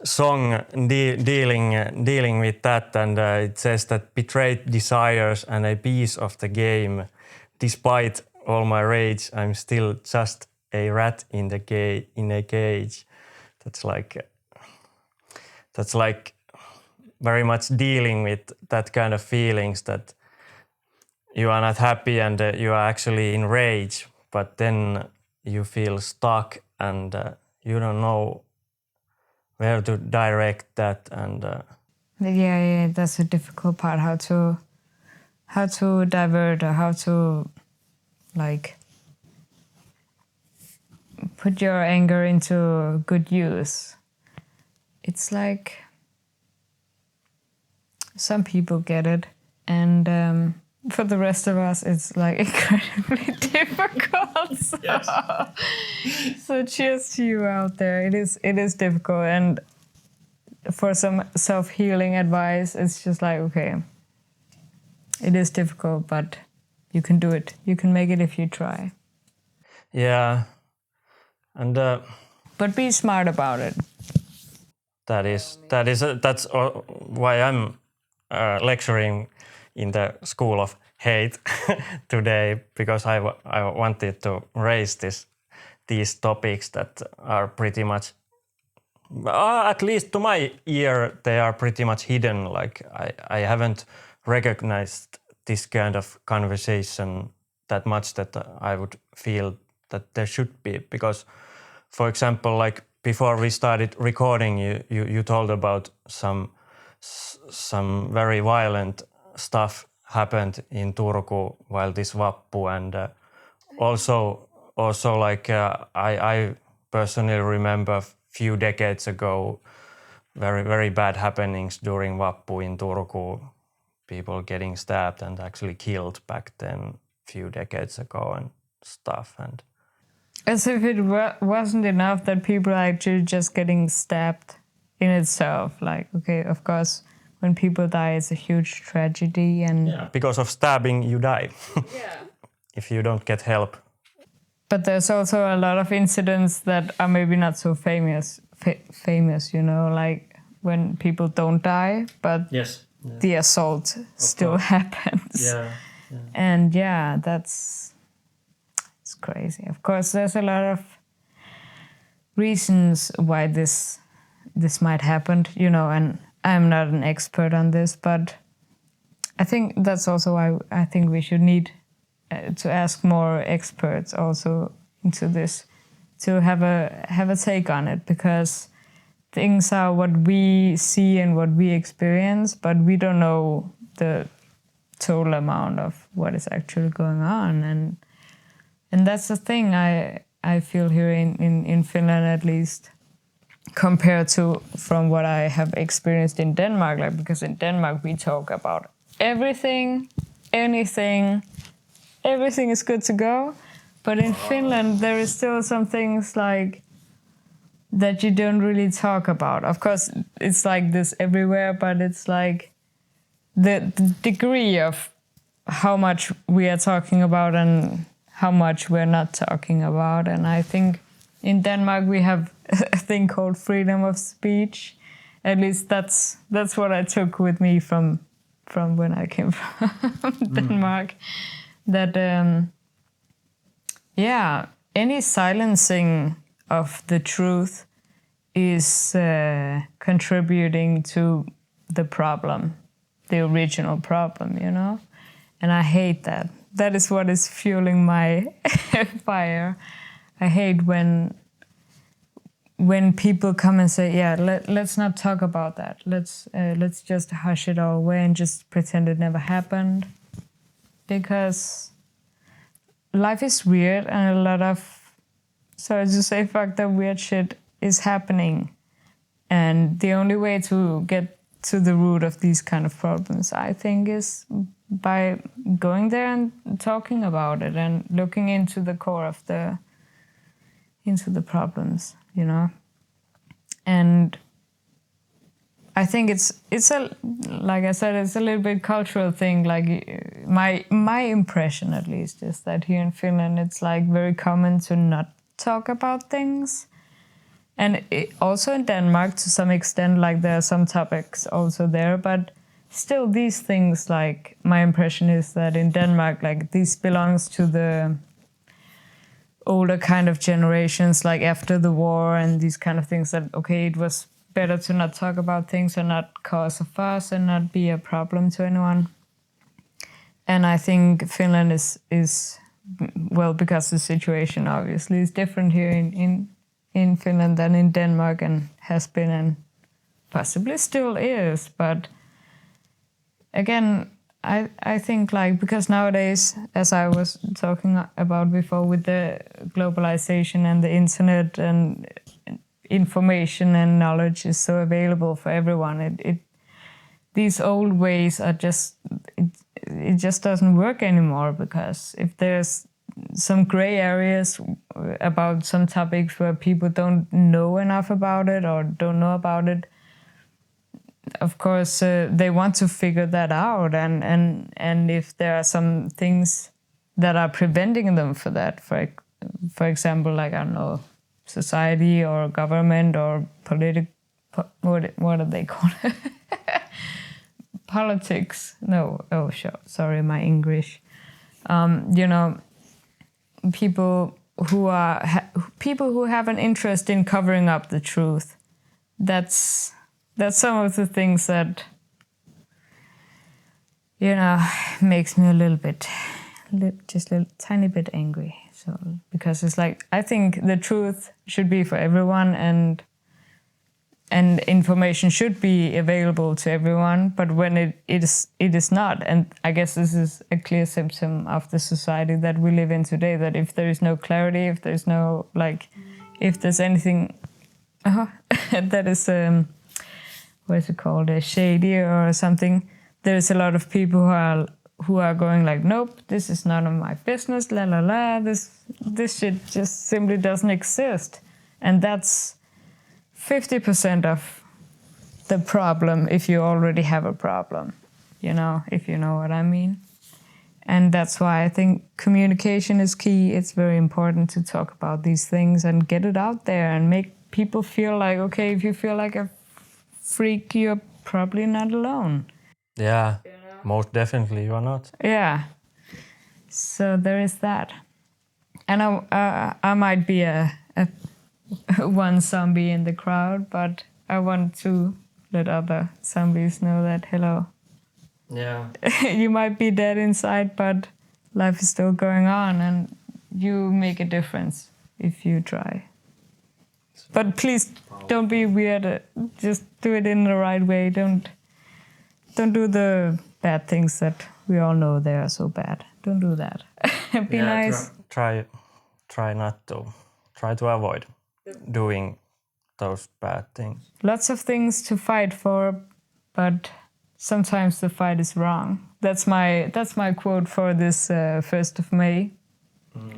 song dealing with that, and it says that betrayed desires and a piece of the game. Despite all my rage, I'm still just a rat in a cage. That's like very much dealing with that kind of feelings, that you are not happy and you are actually in rage, but then you feel stuck and you don't know where to direct that, and yeah, that's a difficult part, how to divert, or how to, like, put your anger into good use. It's like some people get it, and for the rest of us, it's like incredibly difficult. So, yes. So cheers to you out there. It is difficult, and for some self-healing advice, it's just like, okay, it is difficult, but you can do it. You can make it if you try. Yeah, and but be smart about it. That's why I'm lecturing in the School of Hate today, because I wanted to raise these topics that are pretty much, at least to my ear, they are pretty much hidden. Like, I haven't recognized this kind of conversation that much, that I would feel that there should be. Because, for example, like, before we started recording, you told about some very violent stuff happened in Turku while this Vappu, and also like I personally remember a few decades ago very, very bad happenings during Vappu in Turku, people getting stabbed and actually killed back then, few decades ago, and stuff. And as if it wasn't enough that people are actually just getting stabbed in itself. Like, okay, of course, when people die, it's a huge tragedy, and yeah, because of stabbing, you die. Yeah. If you don't get help. But there's also a lot of incidents that are maybe not so famous, you know, like when people don't die, but Yes. the assault still happens. Yeah. And yeah, it's crazy. Of course, there's a lot of reasons why this might happen, you know, and I'm not an expert on this, but I think that's also why I think we should need to ask more experts also into this, to have a take on it, because things are what we see and what we experience, but we don't know the total amount of what is actually going on, and that's the thing I feel here in Finland, at least, compared to from what I have experienced in Denmark. Like, because in Denmark we talk about everything, anything, everything is good to go. But in Finland there is still some things like that you don't really talk about. Of course, it's like this everywhere, but it's like the degree of how much we are talking about and how much we're not talking about. And I think in Denmark we have a thing called freedom of speech. At least that's what I took with me from when I came from Denmark. That any silencing of the truth is contributing to the problem, the original problem, you know? And I hate that. That is what is fueling my fire. I hate when people come and say, let's not talk about that. Let's just hush it all away and just pretend it never happened. Because life is weird, and a lot of, sorry to say, fucked up weird shit is happening. And the only way to get to the root of these kind of problems, I think, is by going there and talking about it and looking into the core of the problems, you know. And I think it's a, like I said, it's a little bit cultural thing. Like my impression, at least, is that here in Finland it's like very common to not talk about things. And also in Denmark, to some extent, like there are some topics also there, but still these things, like my impression is that in Denmark, like this belongs to the older kind of generations, like after the war and these kind of things, that, okay, it was better to not talk about things and not cause a fuss and not be a problem to anyone. And I think Finland is well, because the situation obviously is different here in Finland than in Denmark, and has been and possibly still is. But again, I think, like, because nowadays, as I was talking about before, with the globalization and the internet and information and knowledge is so available for everyone, these old ways are just, it just doesn't work anymore. Because if there's some gray areas about some topics where people don't know enough about it or don't know about it, of course they want to figure that out, and if there are some things that are preventing them for that, for example, like, I don't know, society or government or what do they call it? Politics. No, oh sure, sorry, my English. You know, people who have an interest in covering up the truth. That's some of the things that, you know, makes me a little tiny bit angry. So, because it's like, I think the truth should be for everyone, and information should be available to everyone. But when it is not, and I guess this is a clear symptom of the society that we live in today, that if there is no clarity, if there's no, like, if there's anything that is what is it called, shady or something, there's a lot of people who are going like, nope, this is none of my business, la la la, this shit just simply doesn't exist. And that's 50% of the problem, if you already have a problem, you know, if you know what I mean. And that's why I think communication is key. It's very important to talk about these things and get it out there and make people feel like, okay, if you feel like a freak, you're probably not alone. Yeah, you know? Most definitely you are not. Yeah. So there is that. And I might be a one zombie in the crowd, but I want to let other zombies know that, hello. Yeah. You might be dead inside, but life is still going on, and you make a difference if you try. But please don't be weird. Just do it in the right way. Don't do the bad things that we all know they are so bad. Don't do that. Be nice. Try not to. Try to avoid doing those bad things. Lots of things to fight for, but sometimes the fight is wrong. That's my quote for this 1st of May.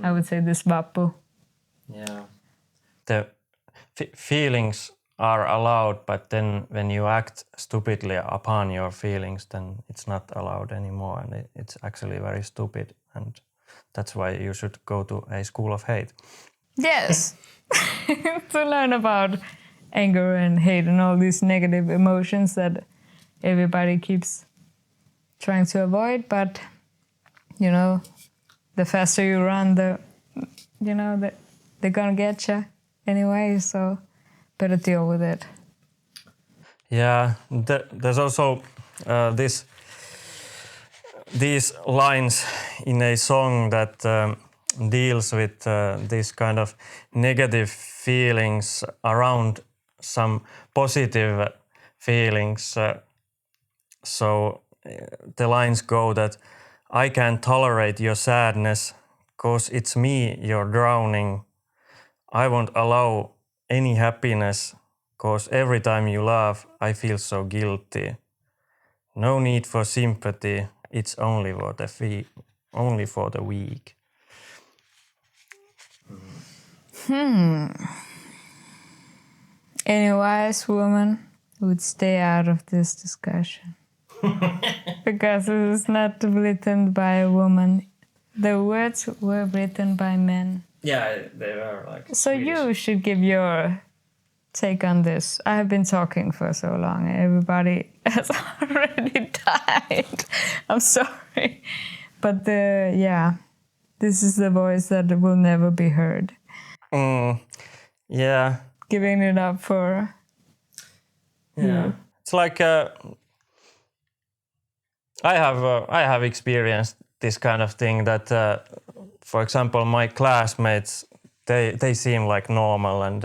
I would say this Vappu. Yeah. The feelings are allowed, but then when you act stupidly upon your feelings, then it's not allowed anymore, and it's actually very stupid, and that's why you should go to a school of hate. Yes, to learn about anger and hate and all these negative emotions that everybody keeps trying to avoid. But the faster you run, they're gonna get you anyway. So better deal with it. Yeah, there's also these lines in a song that deals with these kind of negative feelings around some positive feelings. So the lines go that I can't tolerate your sadness, 'cause it's me you're drowning. I won't allow any happiness, 'cause every time you laugh, I feel so guilty. No need for sympathy, it's only for the weak. Any wise woman would stay out of this discussion. Because it was not written by a woman. The words were written by men. Yeah, they were like So you should give your take on this. I have been talking for so long and everybody has already died. I'm sorry. But this is the voice that will never be heard. Yeah. Giving it up for you. It's like I have experienced this kind of thing that, for example, my classmates, they seem like normal, and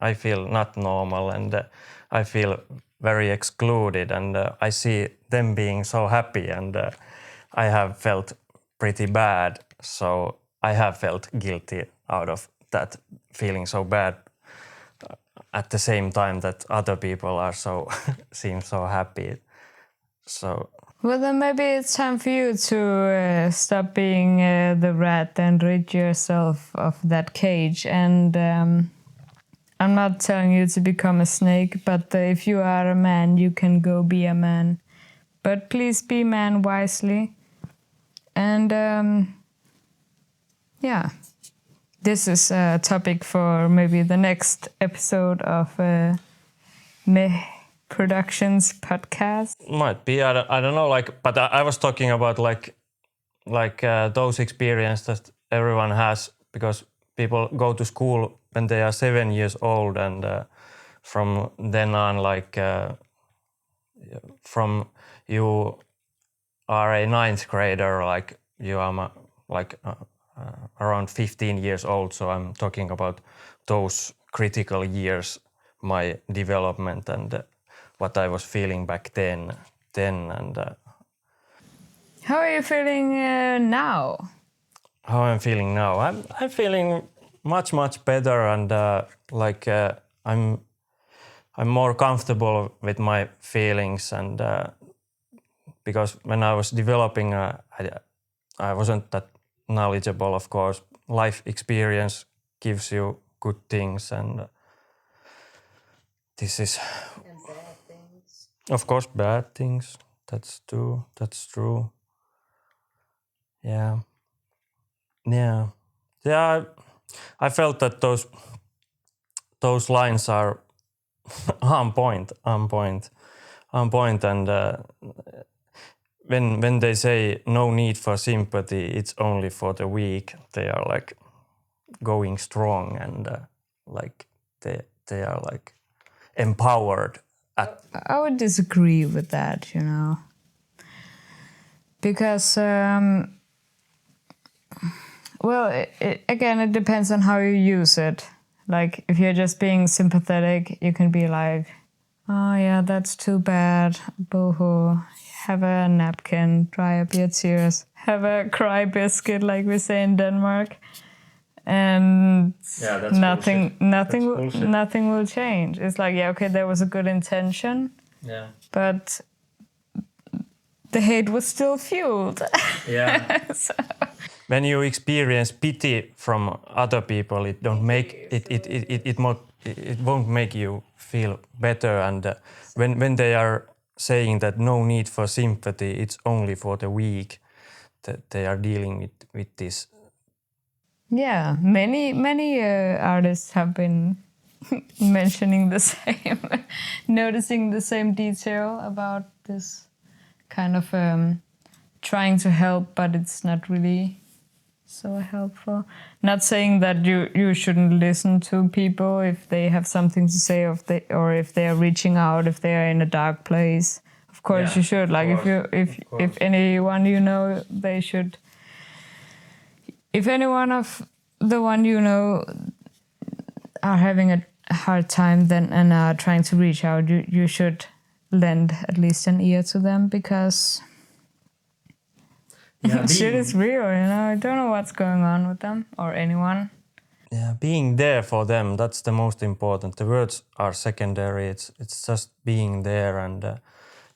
I feel not normal, and I feel very excluded, and I see them being so happy, and I have felt pretty bad. So I have felt guilty out of that, feeling so bad at the same time that other people are seem so happy. So. Well, then maybe it's time for you to stop being the rat and rid yourself of that cage. And I'm not telling you to become a snake, but if you are a man, you can go be a man. But please be man wisely. And this is a topic for maybe the next episode of MEH Productions podcast. Might be. I don't know. But I was talking about those experiences that everyone has, because people go to school when they are 7 years old, and from then on, from you are a 9th grader, you are around 15 years old. So I'm talking about those critical years, my development, and what I was feeling back then, and how are you feeling now? How I'm feeling now? I'm feeling much better, and I'm more comfortable with my feelings, and because when I was developing, I wasn't that knowledgeable. Of course, life experience gives you good things, and this is. Of course, bad things. That's true. Yeah. I felt that those lines are on point, and when they say no need for sympathy, it's only for the weak, they are like going strong, and they are like empowered. I would disagree with that, because again, it depends on how you use it. Like if you're just being sympathetic, you can be like, oh yeah, that's too bad, boo-hoo. Have a napkin, dry up your tears. Have a cry biscuit, like we say in Denmark. And nothing will change. It's like, yeah, okay, there was a good intention. Yeah. But the hate was still fueled. Yeah. So. When you experience pity from other people, it won't make you feel better. And when they are saying that no need for sympathy, it's only for the weak, that they are dealing with this. Yeah, many artists have been mentioning the same, noticing the same detail about this kind of trying to help, but it's not really so helpful. Not saying that you shouldn't listen to people if they have something to say, or if they are reaching out, if they are in a dark place. Of course, you should. Like if anyone you know, they should. If anyone of the one you know are having a hard time and are trying to reach out, you should lend at least an ear to them, because shit is real, you know. I don't know what's going on with them or anyone. Yeah, being there for them, that's the most important. The words are secondary. It's just being there and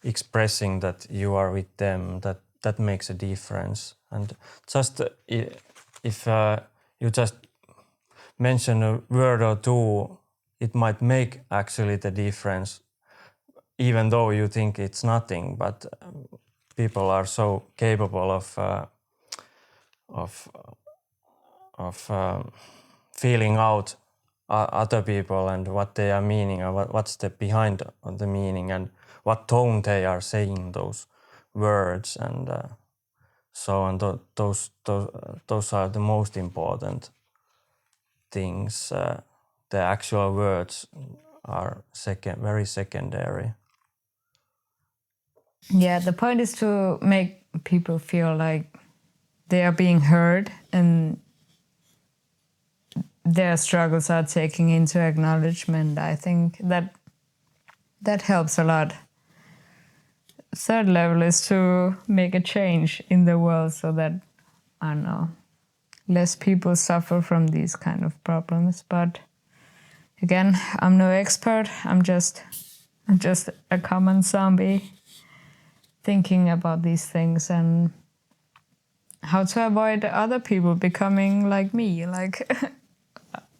expressing that you are with them. That makes a difference. And just if you just mention a word or two, it might make actually the difference, even though you think it's nothing. But people are so capable of feeling out other people and what they are meaning, and what's the behind of the meaning, and what tone they are saying those words, and so on. Those are the most important things. The actual words are very secondary. Yeah, the point is to make people feel like they are being heard and their struggles are taken into acknowledgement. I think that helps a lot. Third level is to make a change in the world so that, I don't know, less people suffer from these kind of problems. But again, I'm no expert. I'm just a common zombie thinking about these things and how to avoid other people becoming like me, like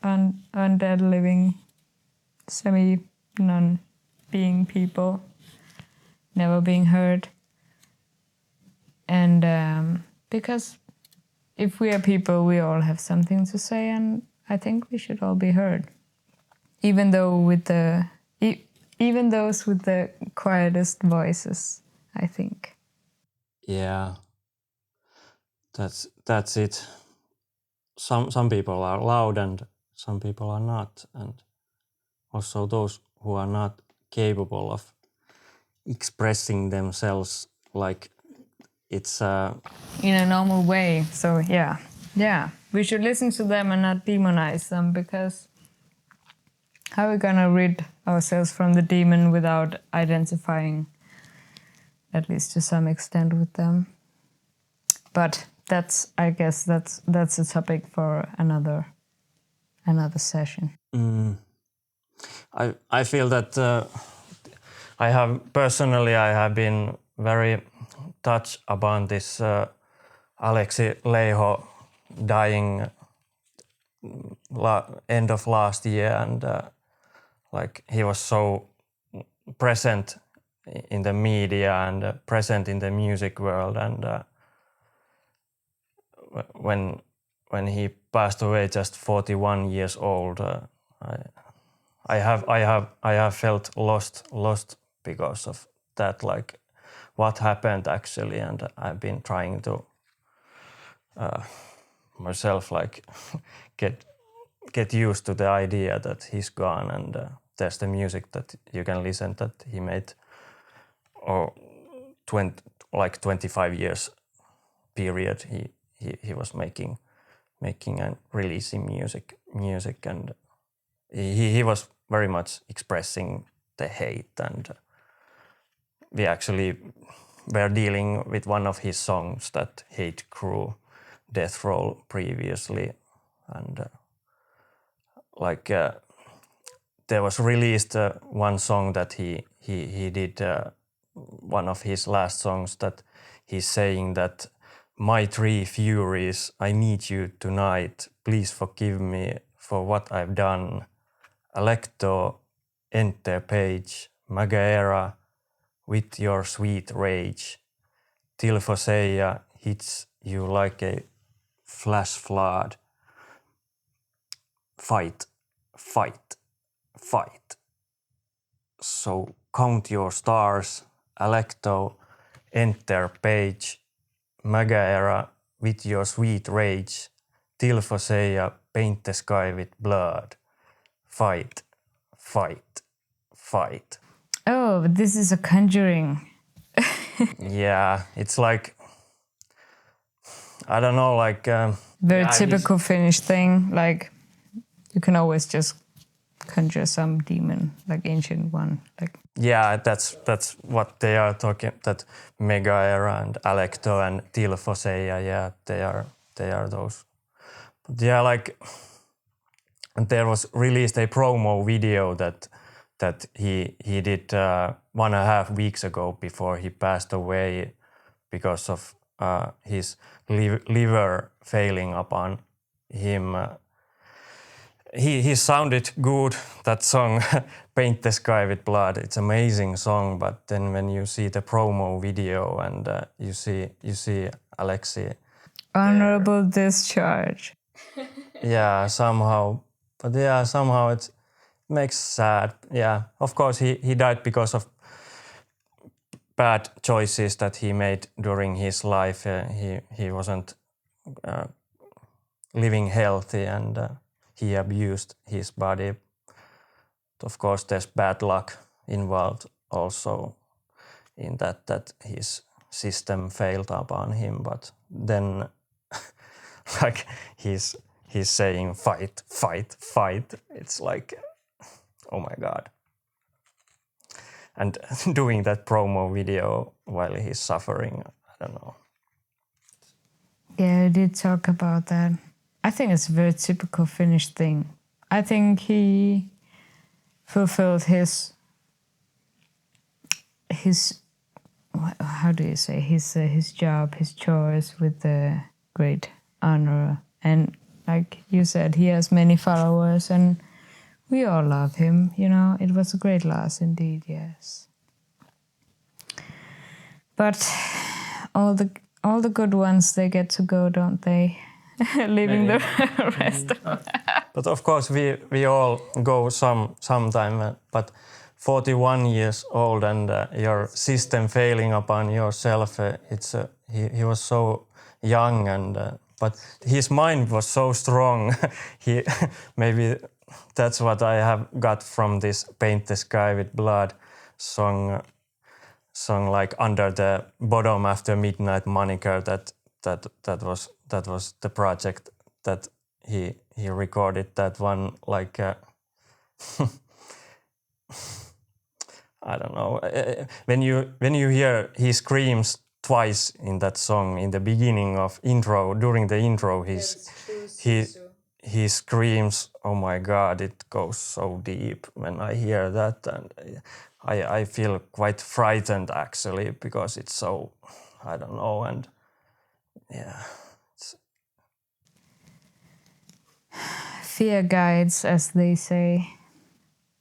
undead living semi-non-being people, never being heard. And because if we are people, we all have something to say, and I think we should all be heard, even those with the quietest voices, I think. Yeah, that's it. Some people are loud and some people are not, and also those who are not capable of expressing themselves like it's in a normal way. So yeah, we should listen to them and not demonize them, because how are we gonna rid ourselves from the demon without identifying, at least to some extent, with them? But I guess that's a topic for another session. I feel that I have been very touched about this Alexi Laiho dying end of last year, and like he was so present in the media and present in the music world, and when he passed away just 41 years old, I have felt lost because of that, like what happened actually, and I've been trying to myself like get used to the idea that he's gone, and there's the music that you can listen that he made, or 25 years period he was making and releasing music, and he was very much expressing the hate, and we actually were dealing with one of his songs that hate crew Deathroll previously, and there was released one song that he did, one of his last songs, that he's saying that my three furies, I need you tonight, please forgive me for what I've done. Alecto, enter page, Magaera, with your sweet rage. Tilfoseia hits you like a flash flood. Fight, fight, fight. So count your stars, Alecto, enter page, Magaera, with your sweet rage. Tilfoseia, paint the sky with blood. Fight, fight, fight. Oh, but this is a conjuring. Yeah, it's like, I don't know, like... Very yeah, typical Finnish thing. Like, you can always just conjure some demon, like ancient one. Like, yeah, that's what they are talking, that Megaera and Alecto and Tilfoseia, yeah, they are those. But yeah, like, there was released a promo video that he did 1.5 weeks ago before he passed away because of his liver failing upon him. He sounded good, that song, Paint the Sky with Blood. It's an amazing song, but then when you see the promo video and you see Alexi... honorable discharge. Yeah, somehow. But yeah, somehow it makes sad. Yeah, of course he died because of bad choices that he made during his life. He wasn't living healthy, and he abused his body. Of course, there's bad luck involved also in that his system failed upon him. But then, like, he's saying fight, fight, fight. It's like, oh my God. And doing that promo video while he's suffering, I don't know. Yeah, I did talk about that. I think it's a very typical Finnish thing. I think he fulfilled his how do you say, his job, his chores with great honor. And like you said, he has many followers and we all love him, you know. It was a great loss indeed, yes. But all the good ones, they get to go, don't they? Leaving the rest. But of course we all go sometime, but 41 years old and your system failing upon yourself, he was so young, and but his mind was so strong. He maybe that's what I have got from this Paint the Sky with Blood song, like under the Bodom After Midnight moniker. That was the project that he recorded that one, like I don't know, when you hear he screams twice in that song in the beginning of intro, during the intro, he screams, oh my God, it goes so deep when I hear that, and I feel quite frightened actually, because it's so, I don't know, and yeah. Fear guides, as they say.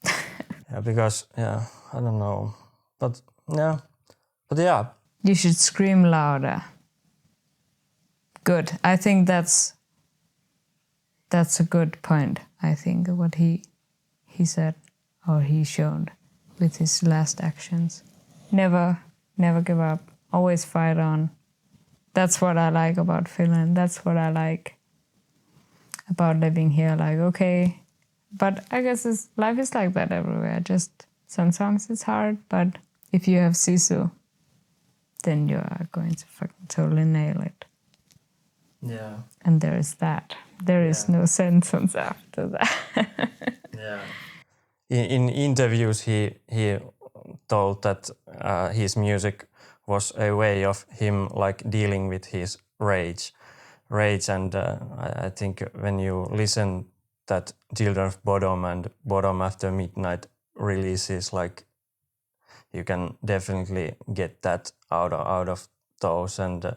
Yeah, because, yeah, I don't know. But yeah. You should scream louder. Good. I think that's a good point. I think what he said, or he showed with his last actions. Never give up. Always fight on. That's what I like about Finland. That's what I like about living here. Like, okay, but I guess life is like that everywhere. Just sometimes it's hard, but if you have Sisu, then you are going to fucking totally nail it. Yeah. And there is that. There is no sentence after that. Yeah. In interviews, he told that his music was a way of him like dealing with his rage, and I think when you listen that Children of Bodom and Bodom After Midnight releases, like you can definitely get that out of those, and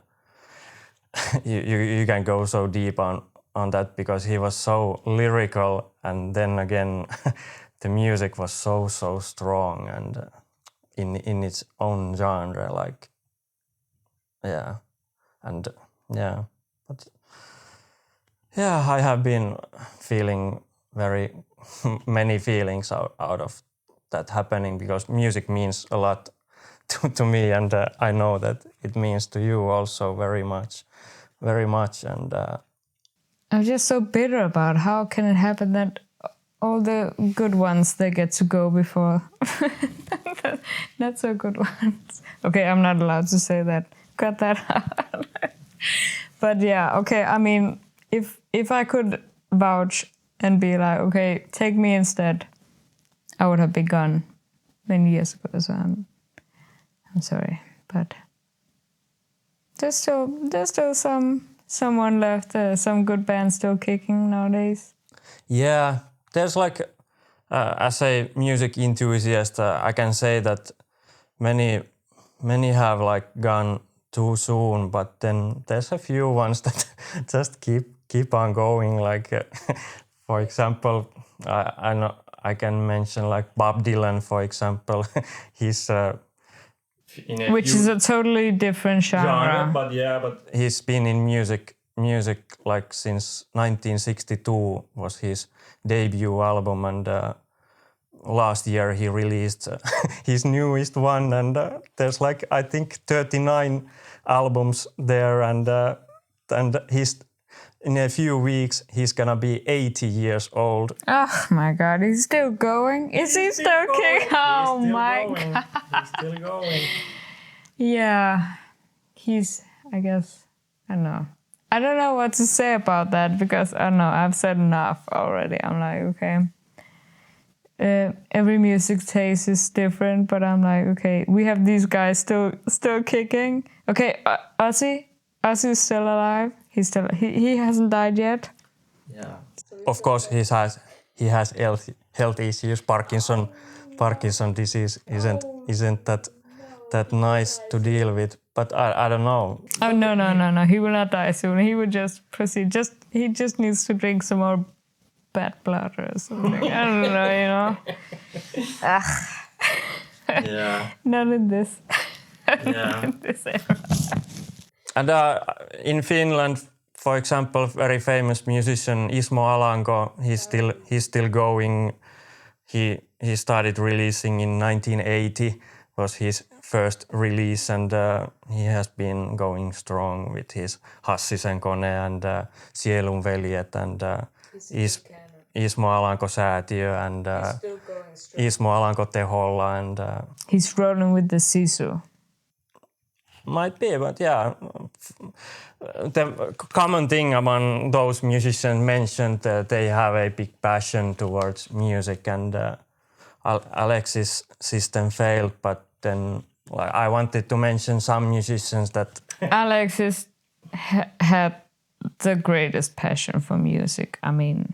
you can go so deep on that because he was so lyrical, and then again the music was so strong and in its own genre, like yeah, and yeah, but yeah, I have been feeling very many feelings out of that happening because music means a lot to me, and I know that it means to you also very much, and I'm just so bitter about how can it happen that all the good ones they get to go before not so good ones. Okay, I'm not allowed to say that. Cut that out. But yeah, okay. I mean, if I could vouch and be like, okay, take me instead, I would have been gone many years ago. So I'm sorry, but there's still someone left. Some good bands still kicking nowadays. yeah, there's like as a music enthusiast, I can say that many have like gone too soon, but then there's a few ones that just keep on going. Like for example, I know I can mention like Bob Dylan, for example. He's which is a totally different genre. but he's been in music like since 1962 was his debut album, and last year he released his newest one, and there's like I think 39 albums there, and he's in a few weeks he's gonna be 80 years old. Oh my God, he's still going? Is he still kicking? Oh my God. He's still going. Yeah, he's, I guess, I don't know. I don't know what to say about that because I don't know, I've said enough already. I'm like, okay. Every music taste is different, but I'm like, okay, we have these guys still kicking. Okay, Ozzy's still alive. He hasn't died yet. Yeah. Of course, he has health issues. Parkinson disease isn't that nice to deal with. But I don't know. Oh no! He will not die soon. He will just proceed. He just needs to drink some more bad blood or something. I don't know. You know. Yeah. Not in this. Yeah. In this era. And in Finland, for example, very famous musician Ismo Alanko, he's still going. He started releasing in 1980, was his first release, and he has been going strong with his Hassisen Kone and Sielunveljet and Ismo Alanko Säätiö and Ismo Alanko Teholla, and he's rolling with the sisu. might be, but yeah, the common thing among those musicians mentioned that they have a big passion towards music, and Alex's system failed, but then I wanted to mention some musicians that Alex had the greatest passion for music. I mean,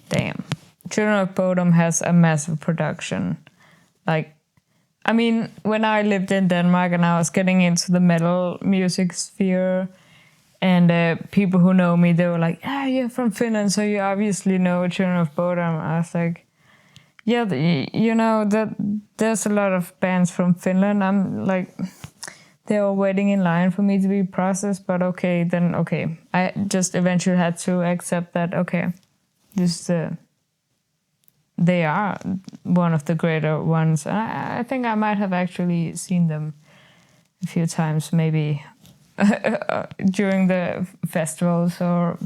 damn. Children of Bodom has a massive production. Like, I mean, when I lived in Denmark and I was getting into the metal music sphere, and people who know me, they were like, you're from Finland, so you obviously know Children of Bodom. I was like, yeah, you know, that there's a lot of bands from Finland. I'm like, they were waiting in line for me to be processed, but okay. I just eventually had to accept that, okay, they are one of the greater ones. I think I might have actually seen them a few times, maybe during the festivals or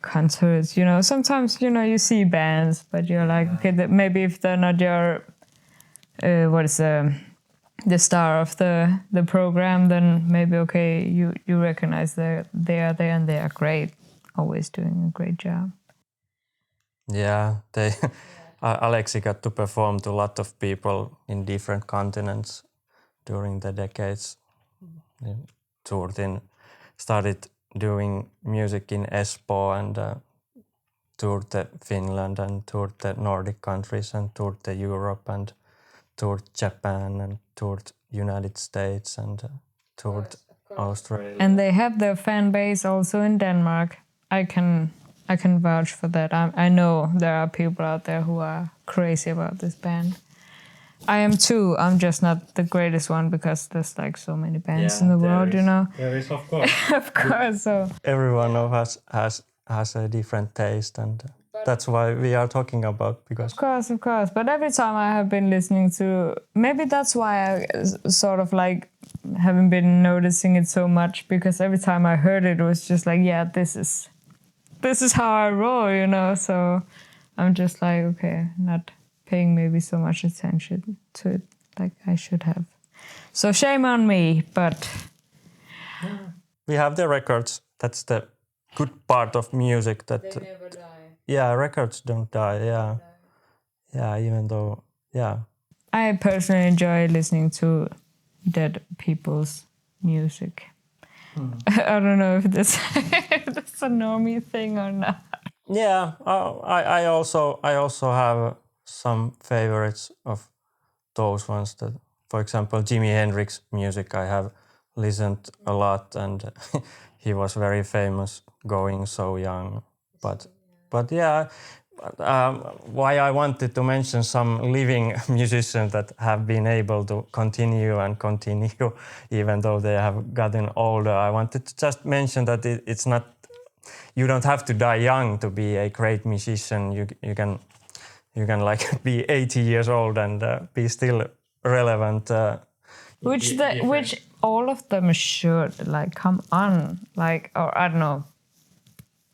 concerts. You know, sometimes, you know, you see bands, but you're like, okay, maybe if they're not your, the star of the program, then maybe, okay, you recognize they are there and they are great, always doing a great job. Yeah, they Alexi got to perform to a lot of people in different continents during the decades. They started doing music in Espoo and toured the Finland and toured the Nordic countries and toured the Europe and toured Japan and toured United States and toured Australia. And they have their fan base also in Denmark. I can vouch for that. I know there are people out there who are crazy about this band. I am too. I'm just not the greatest one because there's like so many bands in the world, you know. There is, of course. Of course. So Everyone of us has a different taste, and that's why we are talking about. Because of course. But every time I have been listening to, maybe that's why I sort of like haven't been noticing it so much, because every time I heard it, it was just like, yeah, this is how I roll, you know. So I'm just like, okay, not paying maybe so much attention to it like I should have. So shame on me, but we have the records. That's the good part of music. That they never die. Yeah, records don't die. Yeah, yeah. Even though, yeah. I personally enjoy listening to dead people's music. I don't know if that's a normie thing or not. Yeah, I also have some favorites of those ones. That, for example, Jimi Hendrix music I have listened a lot, and he was very famous going so young. But yeah, why I wanted to mention some living musicians that have been able to continue even though they have gotten older. I wanted to just mention that it's not, you don't have to die young to be a great musician. You can like be 80 years old and be still relevant. Which all of them should, like, come on, like, or I don't know.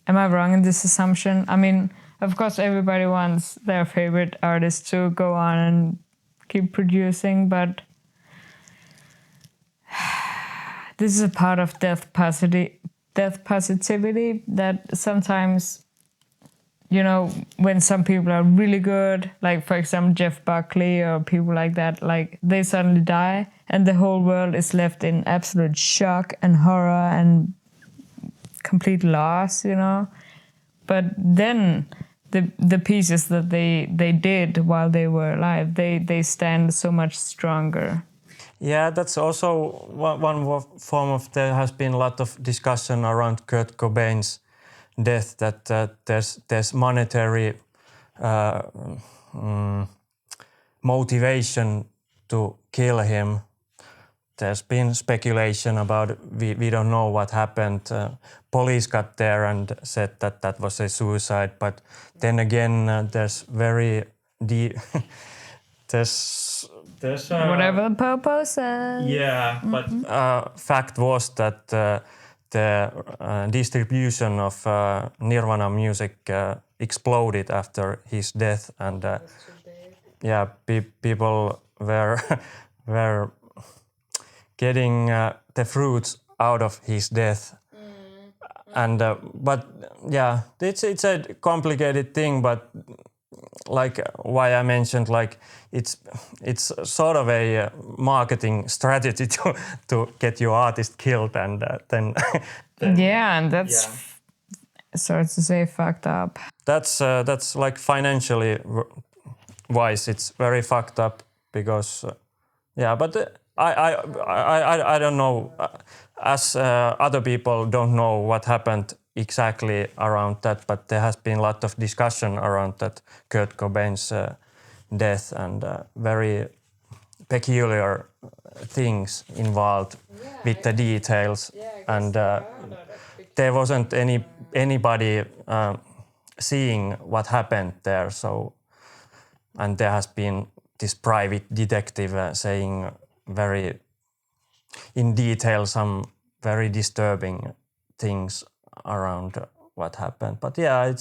Am I wrong in this assumption? I mean, of course, everybody wants their favorite artist to go on and keep producing, but this is a part of death positivity that sometimes, you know, when some people are really good, like for example Jeff Buckley or people like that, like they suddenly die and the whole world is left in absolute shock and horror and complete loss, you know. But then the pieces that they did while they were alive, they stand so much stronger. Yeah, that's also one form of, there has been a lot of discussion around Kurt Cobain's death, that there's monetary motivation to kill him. There's been speculation about it. We don't know what happened. Police got there and said that was a suicide, but then again there's very deep there's Whatever the popo says. yeah, but fact was that the distribution of Nirvana music exploded after his death, and yeah, people were getting the fruits out of his death. And but yeah, it's a complicated thing, but like why I mentioned, like it's sort of a marketing strategy to get your artist killed, and then yeah, and that's sorry to say fucked up. That's like financially wise, it's very fucked up, because yeah, but I don't know, as other people don't know what happened exactly around that, but there has been a lot of discussion around that Kurt Cobain's death, and very peculiar things involved with the details, and there wasn't anybody seeing what happened there. So, and there has been this private detective saying very in detail some very disturbing things around what happened. But yeah,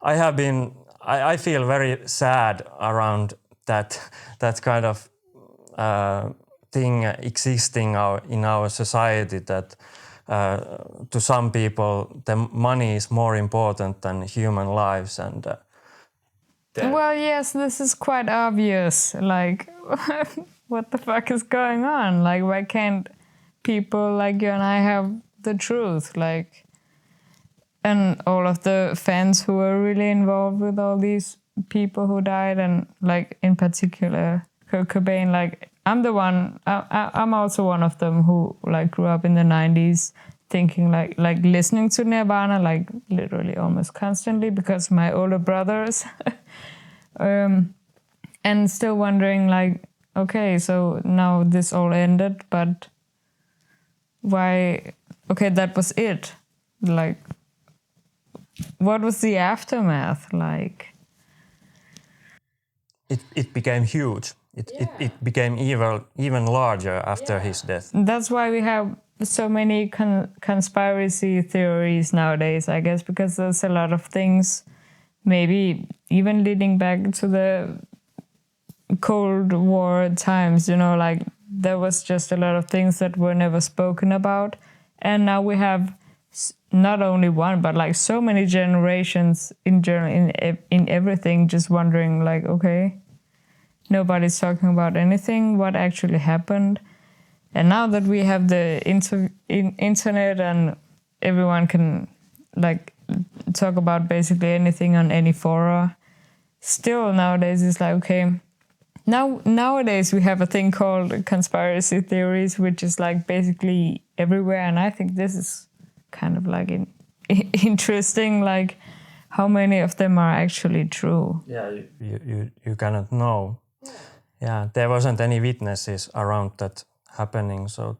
I feel very sad around that kind of thing existing in our society, that to some people the money is more important than human lives, and Well, yes, this is quite obvious. Like, what the fuck is going on? Like, why can't people like you and I have the truth? Like, and all of the fans who were really involved with all these people who died, and like in particular Kurt Cobain. Like, I'm also one of them who like grew up in the 90s thinking like listening to Nirvana like literally almost constantly because my older brothers and still wondering like, okay, so now this all ended, but why? Okay, that was it. Like, what was the aftermath like? It became huge. It became even larger after his death. That's why we have so many conspiracy theories nowadays, I guess, because there's a lot of things, maybe even leading back to the Cold War times, you know, like there was just a lot of things that were never spoken about. And now we have not only one, but like so many generations in everything, just wondering like, okay, nobody's talking about anything, what actually happened. And now that we have the internet and everyone can like talk about basically anything on any fora, still nowadays it's like, okay, nowadays we have a thing called conspiracy theories, which is like basically everywhere. And I think this is kind of like interesting, like how many of them are actually true. Yeah, you cannot know. Yeah, there wasn't any witnesses around that happening, so.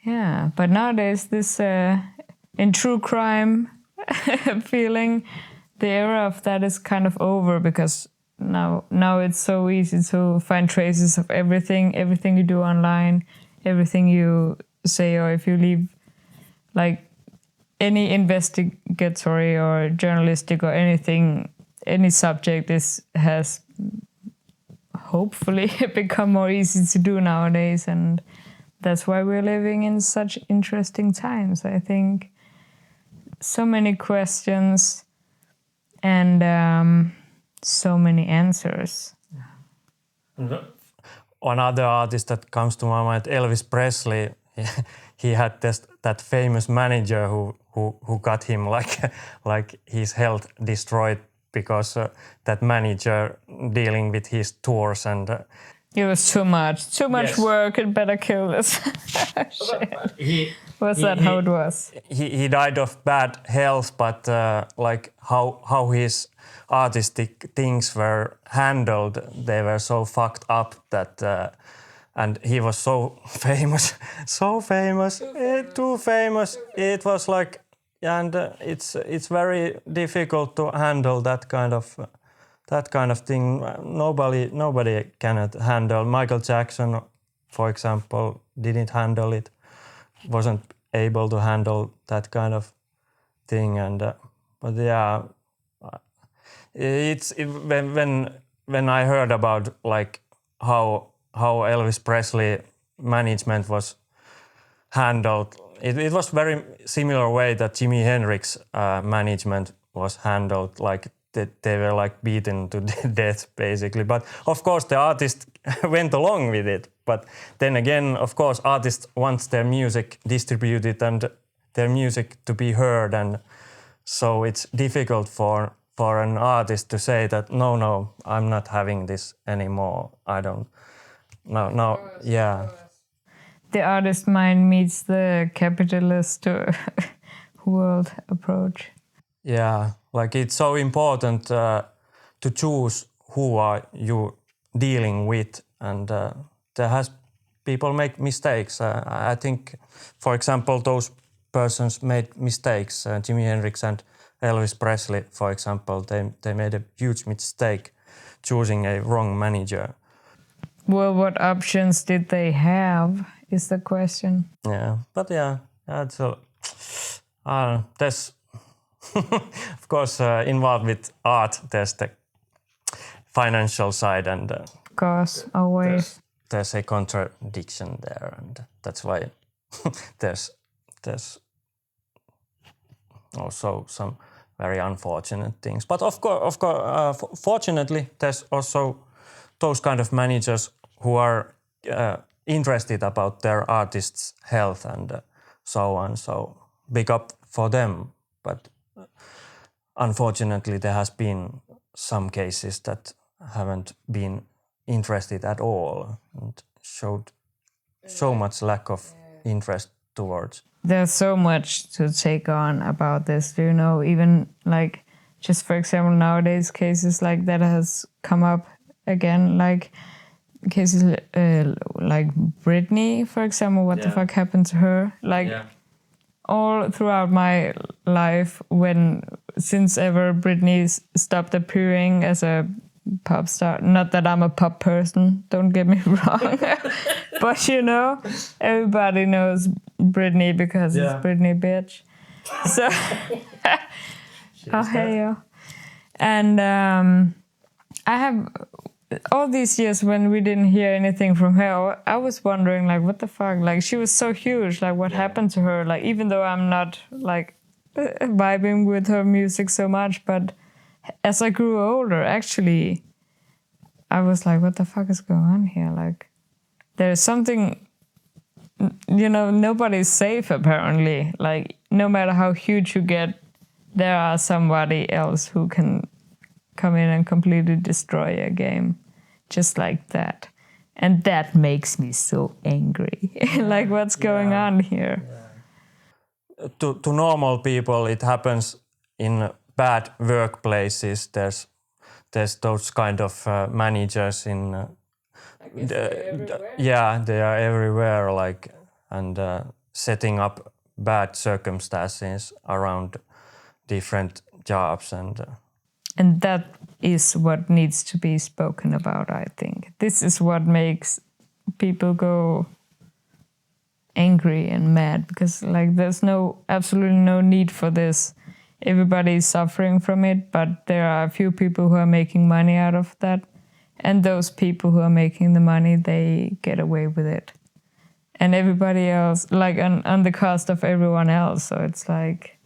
Yeah, but nowadays this in true crime feeling, the era of that is kind of over because now it's so easy to find traces of everything you do online, everything you say, or if you leave like any investigatory or journalistic or anything, any subject has hopefully become more easy to do nowadays, and that's why we're living in such interesting times. I think so many questions and so many answers. Another artist that comes to my mind, Elvis Presley. He had that famous manager who got him like his health destroyed because that manager dealing with his tours and. It was too much work. It better kill this. How it was? He died of bad health, but like how his artistic things were handled, they were so fucked up that, and he was so famous, too famous. It was like, and it's very difficult to handle that kind of thing. Nobody cannot handle. Michael Jackson, for example, didn't handle it, wasn't able to handle that kind of thing. And but yeah, when I heard about like how Elvis Presley management was handled, it was very similar way that Jimi Hendrix management was handled, like they were like beaten to death basically. But of course the artist went along with it. But then again, of course, artists want their music distributed and their music to be heard, and so it's difficult for an artist to say that no, I'm not having this anymore. I don't. No, yeah. The artist mind meets the capitalist world approach. Yeah, like it's so important to choose who are you dealing with, and people make mistakes. I think, for example, those persons made mistakes. Jimi Hendrix and Elvis Presley, for example, they made a huge mistake choosing a wrong manager. Well, what options did they have is the question. Yeah, but yeah, it's there's of course involved with art. There's the financial side, and of course, always there's a contradiction there, and that's why there's also some very unfortunate things. But of course, fortunately, there's also those kind of managers who are interested about their artists' health and so on. So big up for them. But unfortunately, there has been some cases that haven't been interested at all and showed so much lack of interest towards. There's so much to take on about this, do you know? Even like, just for example, nowadays cases like that has come up again, like cases like Britney, for example. What the fuck happened to her? Like all throughout my life, since ever Britney stopped appearing as a pop star. Not that I'm a pop person, don't get me wrong. But you know, everybody knows Britney because it's Britney, bitch. So, oh hey yo. And I have all these years when we didn't hear anything from her, I was wondering like, what the fuck? Like she was so huge. Like what happened to her? Like even though I'm not like vibing with her music so much, but as I grew older, actually, I was like, what the fuck is going on here? Like, there's something, you know, nobody's safe apparently. Like, no matter how huge you get, there are somebody else who can come in and completely destroy a game. Just like that. And that makes me so angry. Like, what's going on here? Yeah. To normal people, it happens in bad workplaces. There's those kind of managers in. They are everywhere. Like and setting up bad circumstances around different jobs and that is what needs to be spoken about. I think this is what makes people go angry and mad because like there's absolutely no need for this. Everybody is suffering from it, but there are a few people who are making money out of that. And those people who are making the money, they get away with it. And everybody else, like on the cost of everyone else. So it's like,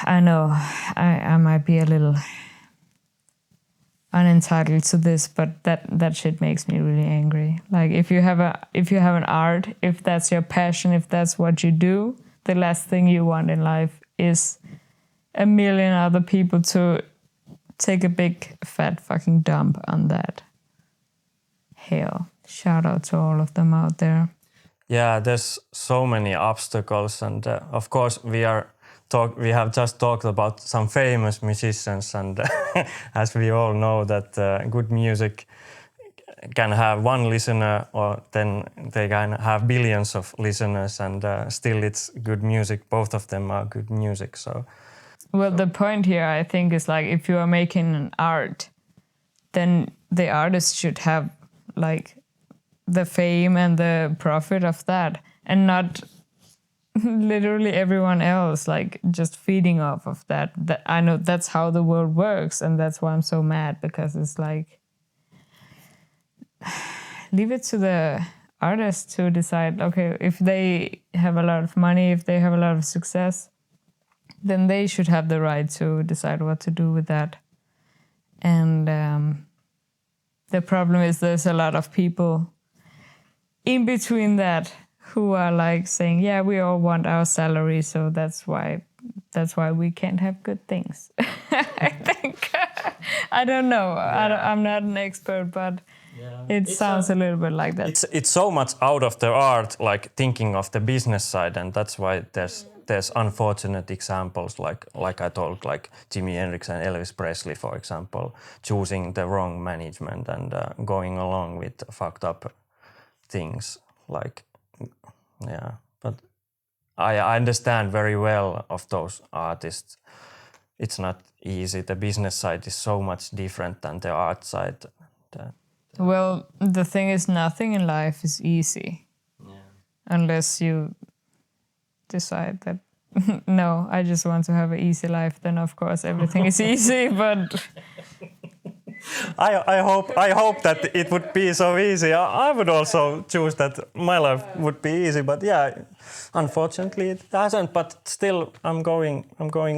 I know I might be a little unentitled to this, but that shit makes me really angry. Like if you have an art, if that's your passion, if that's what you do, the last thing you want in life is a million other people to take a big fat fucking dump on that. Hell, shout out to all of them out there. Yeah, there's so many obstacles, and of course we have just talked about some famous musicians, and as we all know that good music can have one listener, or then they can have billions of listeners, and still it's good music. Both of them are good music. So, well, the point here, I think, is like if you are making an art, then the artist should have like the fame and the profit of that, and not literally everyone else like just feeding off of that. That I know that's how the world works, and that's why I'm so mad, because it's like leave it to the artist to decide. Okay, if they have a lot of money, if they have a lot of success, then they should have the right to decide what to do with that. And the problem is there's a lot of people in between that who are like saying, yeah, we all want our salary, so that's why we can't have good things. I think. I don't know. Yeah. I'm not an expert, but it sounds a little bit like that. It's so much out of the art, like thinking of the business side, and that's why there's unfortunate examples like I told, like Jimi Hendrix and Elvis Presley, for example, choosing the wrong management and going along with fucked up things. Like, yeah, but I understand very well of those artists. It's not easy. The business side is so much different than the art side. Well, the thing is, nothing in life is easy. Yeah. Unless you decide that, no, I just want to have an easy life, then of course everything is easy, but I hope that it would be so easy. I would also choose that my life would be easy, but yeah, unfortunately it hasn't. But still, I'm going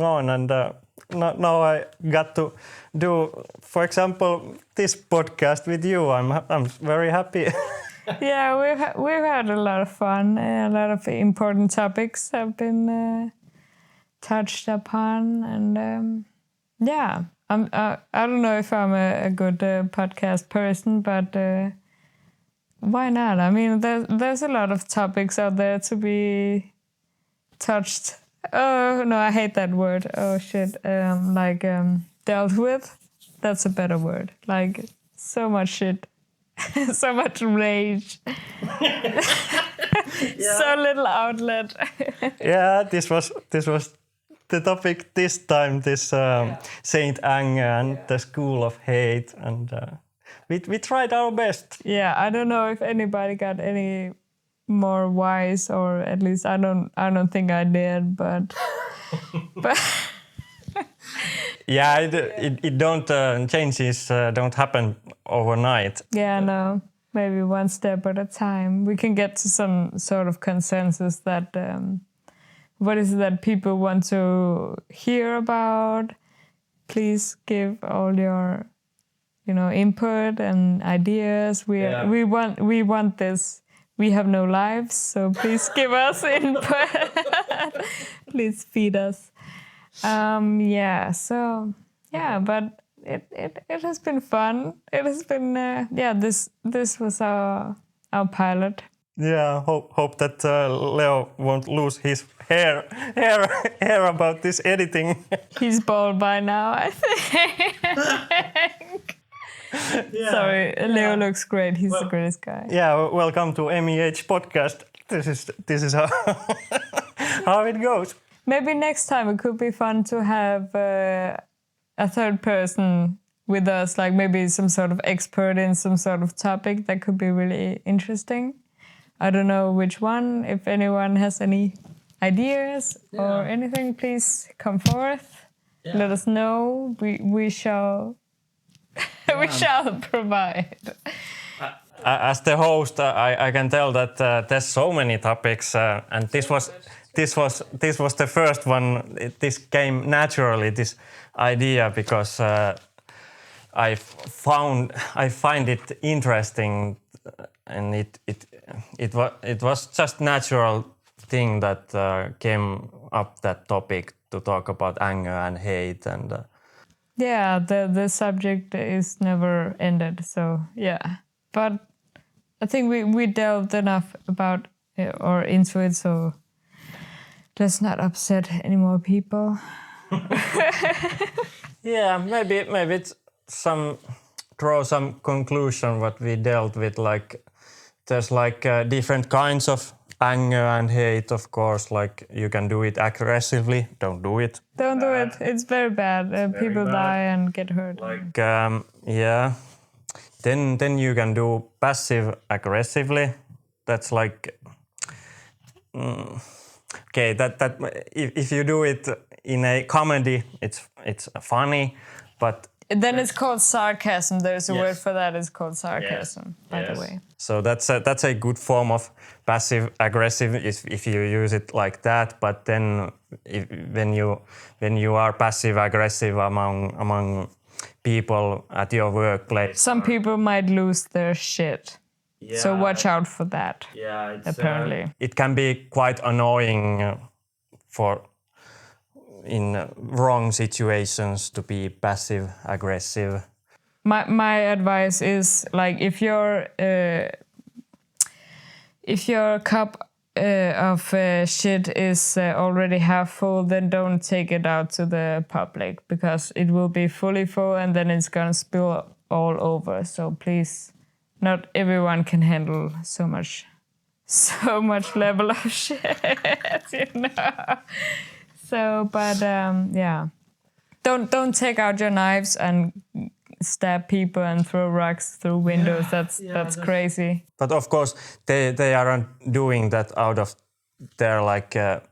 on, and now I got to do, for example, this podcast with you. I'm very happy. Yeah, we've had a lot of fun. A lot of important topics have been touched upon, and yeah, I don't know if I'm a good podcast person, but why not? I mean, there's a lot of topics out there to be touched. Oh no, I hate that word. Oh shit, dealt with. That's a better word. Like so much shit. So much rage. So little outlet. Yeah, this was the topic this time. This Saint Anger and the School of Hate, and we tried our best. Yeah, I don't know if anybody got any more wise, or at least I don't think I did, but Yeah, it don't changes don't happen overnight. yeah, no. Maybe one step at a time. We can get to some sort of consensus that what is it that people want to hear about. Please give all your, input and ideas. We want this. We have no lives, so please give us input. Please feed us. But it has been fun. It has been this was our pilot. Yeah, hope that Leo won't lose his hair about this editing. He's bald by now, I think. Yeah. Sorry, Leo looks great. He's the greatest guy. Yeah, welcome to MEH podcast. This is how it goes. Maybe next time it could be fun to have a third person with us, like maybe some sort of expert in some sort of topic that could be really interesting. I don't know which one. If anyone has any ideas or anything, please come forth. Yeah. Let us know. We shall we shall provide. As the host, I can tell that there's so many topics, and this was the first one. This came naturally, this idea, because I find it interesting, and it was just natural thing that came up, that topic to talk about anger and hate, and the subject is never ended. So yeah, but I think we delved enough about or into it, so let's not upset any more people. Yeah, maybe it's draw some conclusion what we dealt with. Like there's different kinds of anger and hate, of course. Like you can do it aggressively. Don't do it. Don't do it. It's very bad. People die and get hurt. Like Then you can do passive aggressively. That's like okay. That if you do it in a comedy, it's funny, but then it's called sarcasm. There's a word for that. It's called sarcasm, by the way. So that's a good form of passive aggressive if you use it like that. But then when you are passive aggressive among people at your workplace, some people might lose their shit. Yeah. So watch out for that. Yeah, apparently it can be quite annoying in wrong situations to be passive aggressive. My advice is, like, if your cup of shit is already half full, then don't take it out to the public, because it will be fully full and then it's gonna spill all over. So please, not everyone can handle so much level of shit, So, but don't take out your knives and stab people and throw rocks through windows. That's crazy. But of course, they aren't doing that out of they're like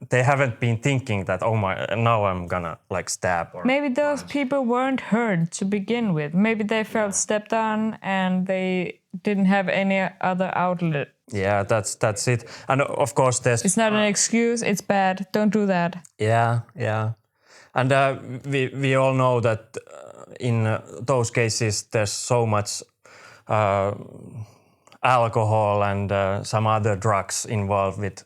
they haven't been thinking that now I'm gonna like stab. Or maybe those people weren't heard to begin with. Maybe they felt stepped on and they didn't have any other outlet. Yeah, that's it. And of course there's... It's not an excuse, it's bad. Don't do that. Yeah. And we all know that in those cases there's so much alcohol and some other drugs involved with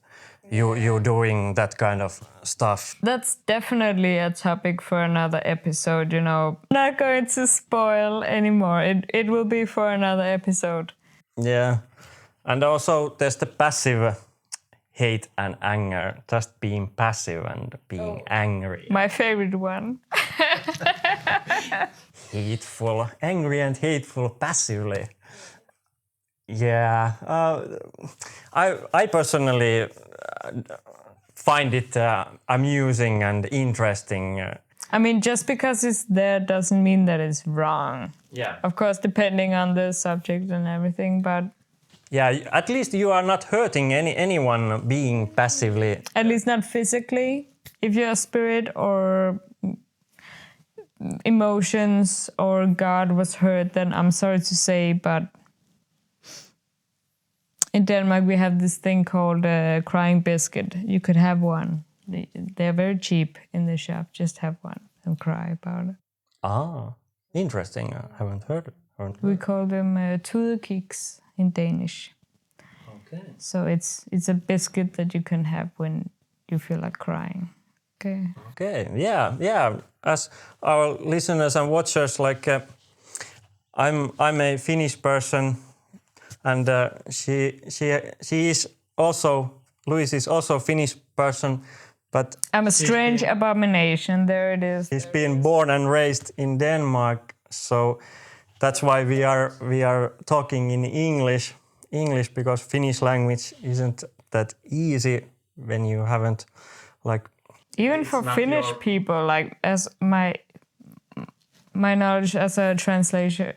you doing that kind of stuff. That's definitely a topic for another episode, you know. Not going to spoil anymore. It will be for another episode. Yeah. And also there's the passive hate and anger, just being passive and being angry. My favorite one. Hateful, angry and hateful passively. Yeah, I personally find it amusing and interesting. I mean, just because it's there doesn't mean that it's wrong. Yeah. Of course, depending on the subject and everything, but... Yeah, at least you are not hurting anyone being passively. At least not physically. If your spirit or emotions or God was hurt, then I'm sorry to say, but in Denmark we have this thing called a crying biscuit. You could have one. They're very cheap in the shop. Just have one and cry about it. Ah, interesting. I haven't heard it. We call them tudekiks in Danish. Okay. So it's a biscuit that you can have when you feel like crying. Okay. Okay. Yeah. As our listeners and watchers, like I'm a Finnish person, and she is also, Louise is also a Finnish person, but I'm a strange abomination. There it is. She's been born and raised in Denmark, so that's why we are talking in English because Finnish language isn't that easy when you haven't like... Even for Finnish people, like as my knowledge as a translator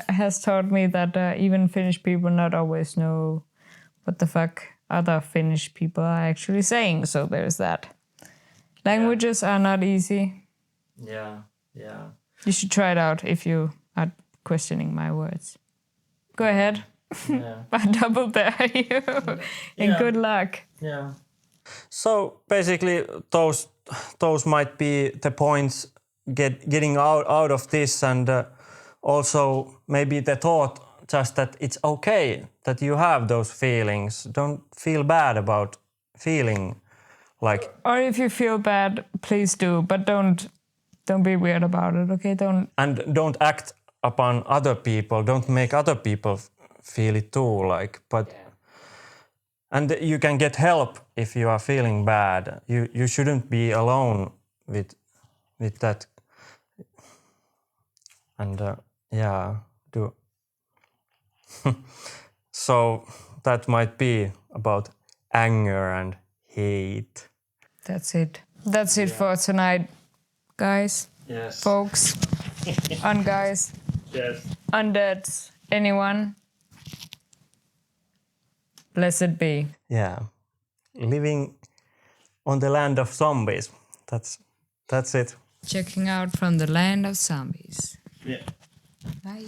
has taught me that even Finnish people not always know what the fuck other Finnish people are actually saying. So there's that. Languages are not easy. Yeah. You should try it out if you are questioning my words. Go ahead. Yeah. I double dare you. And good luck. Yeah. So basically, those might be the points getting out of this, and also maybe the thought just that it's okay that you have those feelings. Don't feel bad about feeling like... Or if you feel bad, please do, but don't be weird about it, okay? Don't act upon other people. Don't make other people feel it too, like, but... Yeah. And you can get help if you are feeling bad. You shouldn't be alone with that. And do. So that might be about anger and hate. That's it. That's it for tonight, guys. Yes. Folks. Guys. Yes. Undeads. Anyone. Blessed be. Yeah. Living on the land of zombies. That's it. Checking out from the land of zombies. Yeah. Bye.